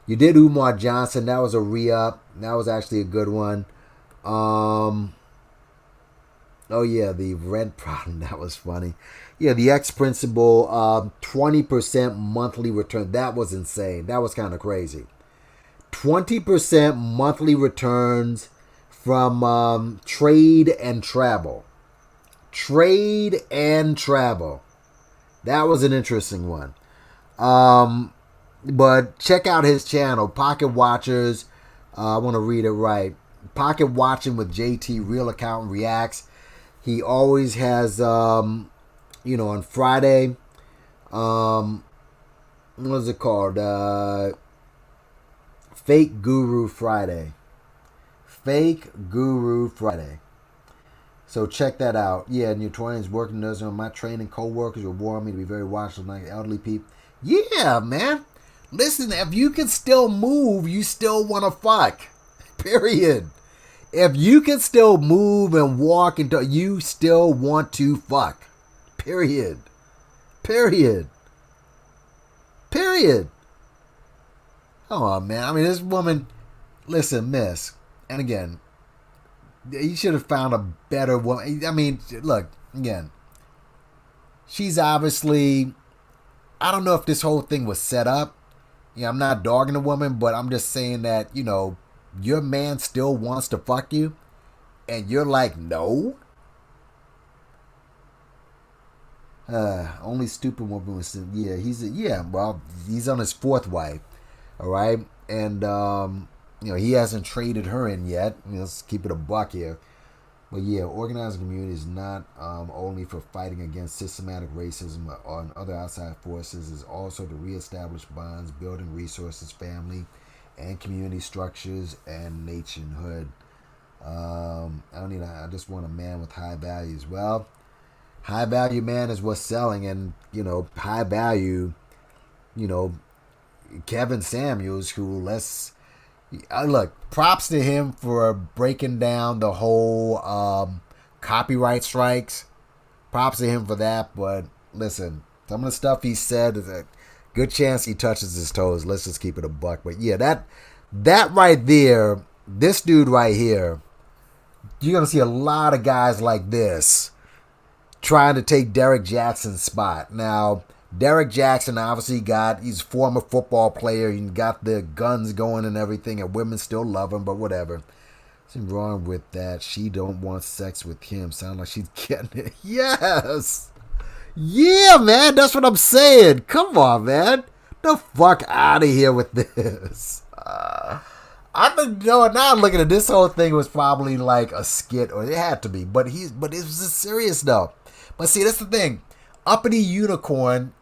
F: You did Umar Johnson. That was a re-up. That was actually a good one. Oh, yeah, the rent problem. That was funny. Yeah, the ex-principal, 20% monthly return. That was insane. That was kind of crazy. 20% monthly returns from trade and travel. Trade and travel. That was an interesting one. But check out his channel, Pocket Watchers. I want to read it right. Pocket Watching with JT, Real Accountant Reacts. He always has, on Friday, what is it called? Fake Guru Friday. Fake Guru Friday. So check that out. Yeah, in your 20s, working nursing on my training, co-workers will warn me to be very watchful like elderly people. Yeah, man. Listen, if you can still move, you still want to fuck. Period. If you can still move and walk, you still want to fuck. Period. Period. Period. Come on, man. I mean, this woman, listen, miss. And again, you should have found a better woman. I mean, look, again, she's obviously, I don't know if this whole thing was set up. I'm not dogging the woman, but I'm just saying that, your man still wants to fuck you, and you're like, no? Only stupid woman was, he's on his fourth wife, all right? And, he hasn't traded her in yet. Let's keep it a buck here. But yeah, organizing community is not only for fighting against systematic racism or other outside forces, is also to reestablish bonds, building resources, family, and community structures, and nationhood. I just want a man with high values. Well, high value man is what's selling, and high value, Kevin Samuels, who look, props to him for breaking down the whole copyright strikes. Props to him for that. But listen, some of the stuff he said is a good chance he touches his toes. Let's just keep it a buck. But yeah, that right there, this dude right here, you're going to see a lot of guys like this trying to take Derrick Jaxn's spot. Now, Derrick Jaxn obviously he's a former football player. He got the guns going and everything, and women still love him, but whatever. Something wrong with that. She don't want sex with him. Sound like she's getting it. Yes. Yeah, man. That's what I'm saying. Come on, man. The fuck out of here with this. I think, now I'm looking at this whole thing was probably like a skit, or it had to be, but it was serious though. But see, that's the thing. Uppity Unicorn,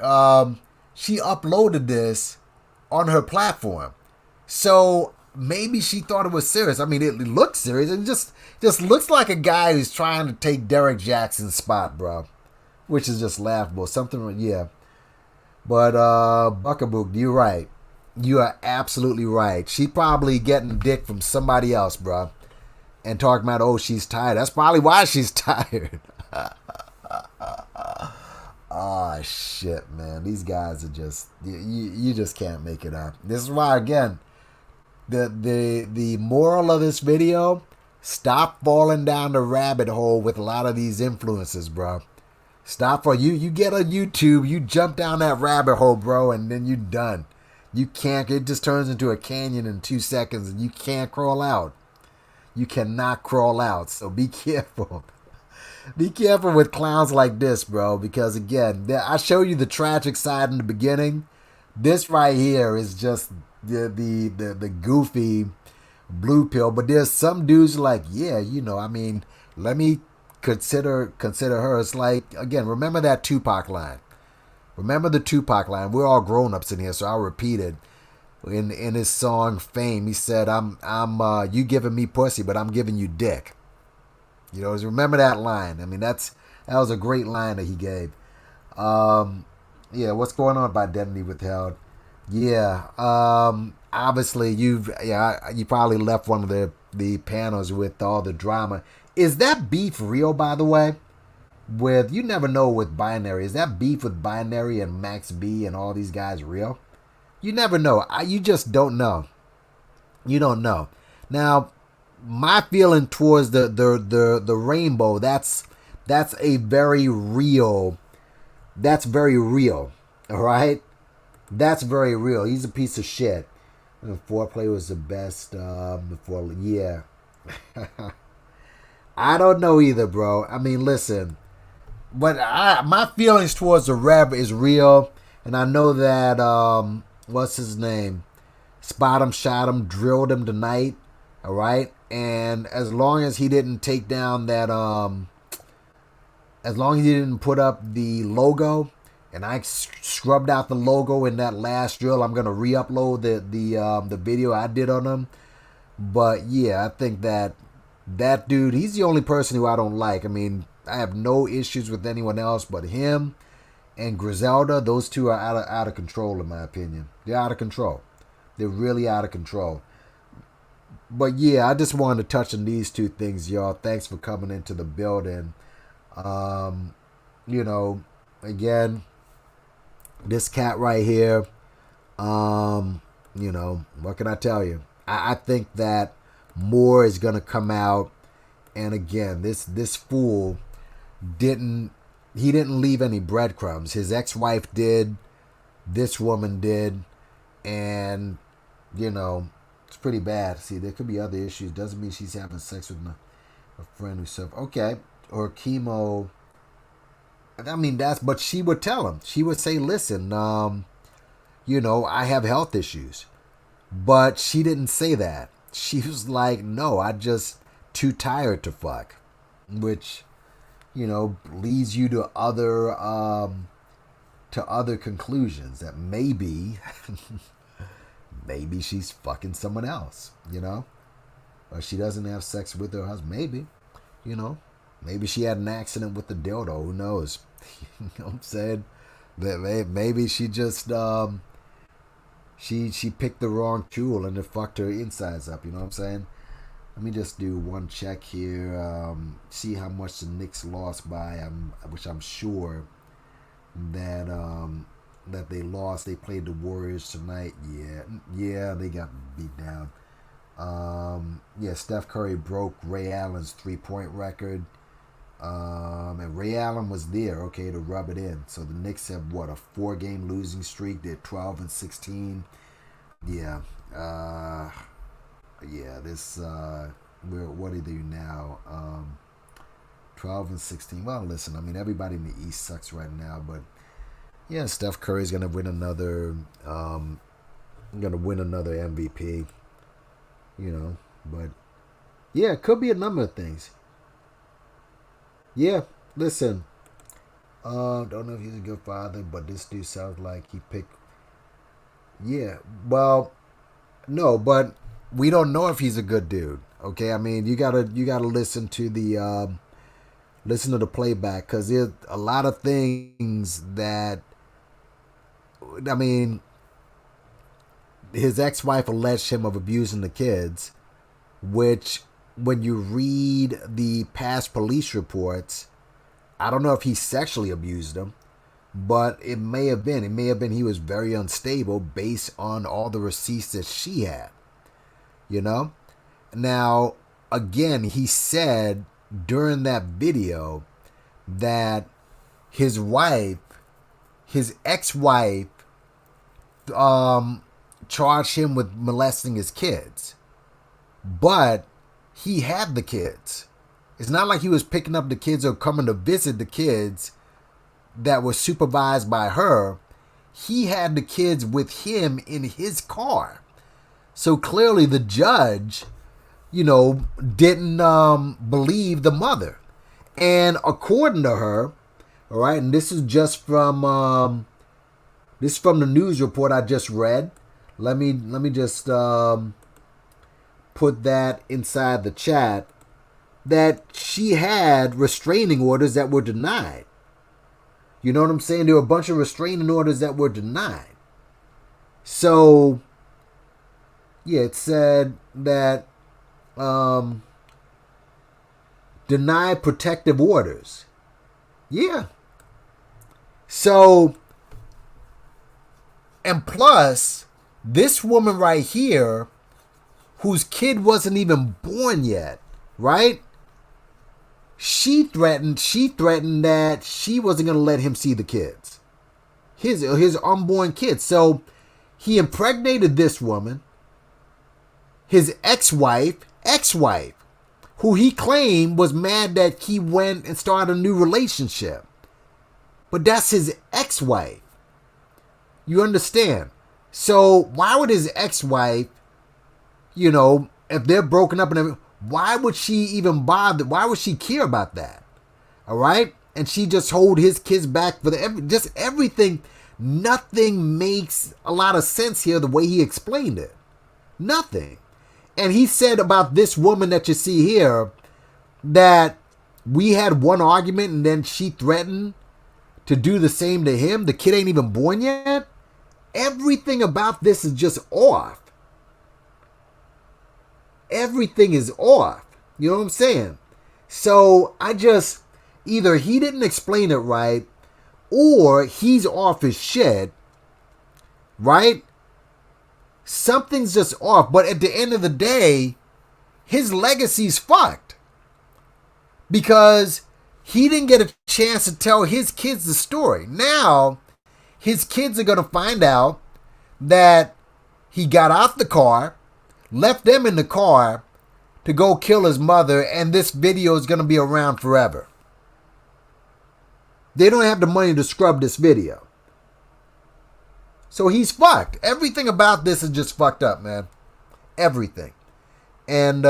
F: she uploaded this on her platform. So maybe she thought it was serious. I mean, it looks serious. It just looks like a guy who's trying to take Derrick Jaxn's spot, bro. Which is just laughable. Something, yeah. But, Buckabook, you're right. You are absolutely right. She's probably getting dick from somebody else, bro. And talking about, oh, she's tired. That's probably why she's tired. Oh, shit, man. These guys are just, you just can't make it up. This is why, again, the moral of this video, stop falling down the rabbit hole with a lot of these influences, bro. Stop for you get on YouTube, you jump down that rabbit hole, bro, and then you're done. You can't, it just turns into a canyon in 2 seconds, and you can't crawl out. You cannot crawl out, so be careful. Be careful with clowns like this, bro, because again, I show you the tragic side in the beginning. This right here is just the goofy blue pill, but there's some dudes like, yeah, I mean, let me consider her. It's like, again, remember that Tupac line. Remember the Tupac line. We're all grown-ups in here, so I'll repeat it. In his song Fame, he said, I'm you giving me pussy, but I'm giving you dick. You know, remember that line. I mean, that was a great line that he gave. Yeah, what's going on by Identity Withheld? Yeah, obviously you probably left one of the panels with all the drama. Is that beef real, by the way? You never know with Binary. Is that beef with Binary and Max B and all these guys real? You never know. You just don't know. You don't know. Now, my feeling towards the rainbow, that's a very real. That's very real. All right? That's very real. He's a piece of shit. Foreplay was the best before. Yeah. I don't know either, bro. I mean, listen. But my feelings towards the Rev is real. And I know that, what's his name? Spot him, shot him, drilled him tonight. All right? And as long as he didn't take down that, as long as he didn't put up the logo, and I scrubbed out the logo in that last drill, I'm going to re-upload the video I did on him. But yeah, I think that dude, he's the only person who I don't like. I mean, I have no issues with anyone else but him and Griselda. Those two are out of control, in my opinion. They're out of control. They're really out of control. But yeah, I just wanted to touch on these two things, y'all. Thanks for coming into the building. You know, again, this cat right here, you know, what can I tell you? I think that more is going to come out. And again, this fool didn't leave any breadcrumbs. His ex-wife did. This woman did. And, you know, it's pretty bad. See, there could be other issues. Doesn't mean she's having sex with a friend who suffered. Okay. Or chemo. I mean, but she would tell him. She would say, listen, you know, I have health issues. But she didn't say that. She was like, no, I just too tired to fuck. Which, you know, leads you to other conclusions that maybe she's fucking someone else, you know? Or she doesn't have sex with her husband. Maybe, you know? Maybe she had an accident with the dildo. Who knows? You know what I'm saying? Maybe she just she picked the wrong tool and it fucked her insides up. You know what I'm saying? Let me just do one check here. See how much the Knicks lost by. Which I'm sure that that they lost. They played the Warriors tonight. Yeah, they got beat down. Yeah, Steph Curry broke Ray Allen's 3-point record. And Ray Allen was there, okay, to rub it in. So the Knicks have, what, a 4-game losing streak. They're 12-16. Yeah. Yeah, this, what are they now? 12-16. Well, listen, I mean, everybody in the East sucks right now, but yeah, Steph Curry's gonna win another MVP. You know, but yeah, it could be a number of things. Yeah, listen. Don't know if he's a good father, but this dude sounds like he picked. Yeah, well, no, but we don't know if he's a good dude. Okay, I mean, you gotta listen to the playback, because there's a lot of things that, I mean, his ex-wife alleged him of abusing the kids, which, when you read the past police reports, I don't know if he sexually abused them, but it may have been. It may have been he was very unstable based on all the receipts that she had. You know? Now, again, he said during that video that his ex-wife, charged him with molesting his kids. But he had the kids. It's not like he was picking up the kids or coming to visit the kids that were supervised by her. He had the kids with him in his car. So clearly the judge, you know, didn't believe the mother. And according to her, all right, and this is just from the news report I just read. Let me just put that inside the chat, that she had restraining orders that were denied. You know what I'm saying? There were a bunch of restraining orders that were denied. So, yeah, it said that denied protective orders. Yeah. So, and plus, this woman right here, whose kid wasn't even born yet, right? She threatened that she wasn't going to let him see the kids. His unborn kids. So he impregnated this woman, his ex-wife, who he claimed was mad that he went and started a new relationship. But that's his ex-wife. You understand? So why would his ex-wife, you know, if they're broken up and everything, why would she even bother? Why would she care about that? All right? And she just hold his kids back for just everything. Nothing makes a lot of sense here the way he explained it. Nothing. And he said about this woman that you see here that we had one argument and then she threatened to do the same to him. The kid ain't even born yet. Everything about this is just off. Everything is off. You know what I'm saying? So either he didn't explain it right or he's off his shit, right? Something's just off. But at the end of the day, his legacy's fucked. Because he didn't get a chance to tell his kids the story. Now, his kids are going to find out that he got out the car, left them in the car to go kill his mother, and this video is going to be around forever. They don't have the money to scrub this video. So he's fucked. Everything about this is just fucked up, man. Everything. And,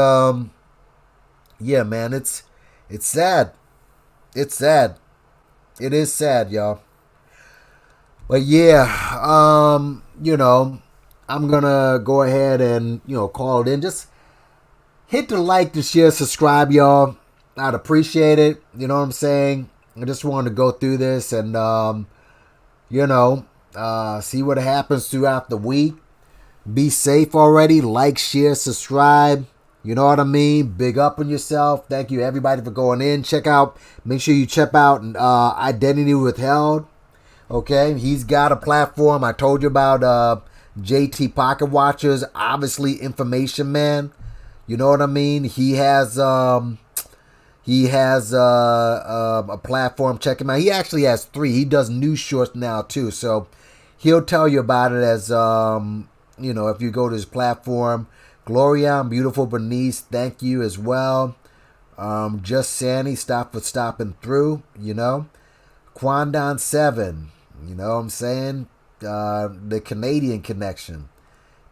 F: yeah, man, it's sad. It's sad. It is sad, y'all. But yeah, you know, I'm going to go ahead and, you know, call it in. Just hit the like, the share, subscribe, y'all. I'd appreciate it. You know what I'm saying? I just wanted to go through this and, you know, see what happens throughout the week. Be safe already. Like, share, subscribe. You know what I mean? Big up on yourself. Thank you, everybody, for going in. Make sure you check out Identity Withheld. Okay? He's got a platform. I told you about JT Pocket Watchers. Obviously, Information Man. You know what I mean? He has a platform. Check him out. He actually has 3. He does news shorts now, too. So he'll tell you about it as, you know, if you go to his platform. Gloria and Beautiful Bernice, thank you as well. Just Sandy, stop for stopping through, you know. Quandon 7, you know what I'm saying? The Canadian connection.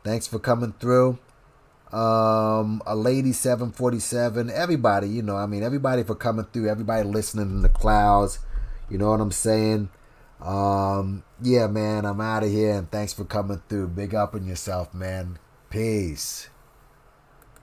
F: Thanks for coming through. A Lady 747, everybody, you know, I mean, everybody for coming through, everybody listening in the clouds, you know what I'm saying? Yeah, man, I'm out of here, and thanks for coming through. Big up on yourself, man. Peace.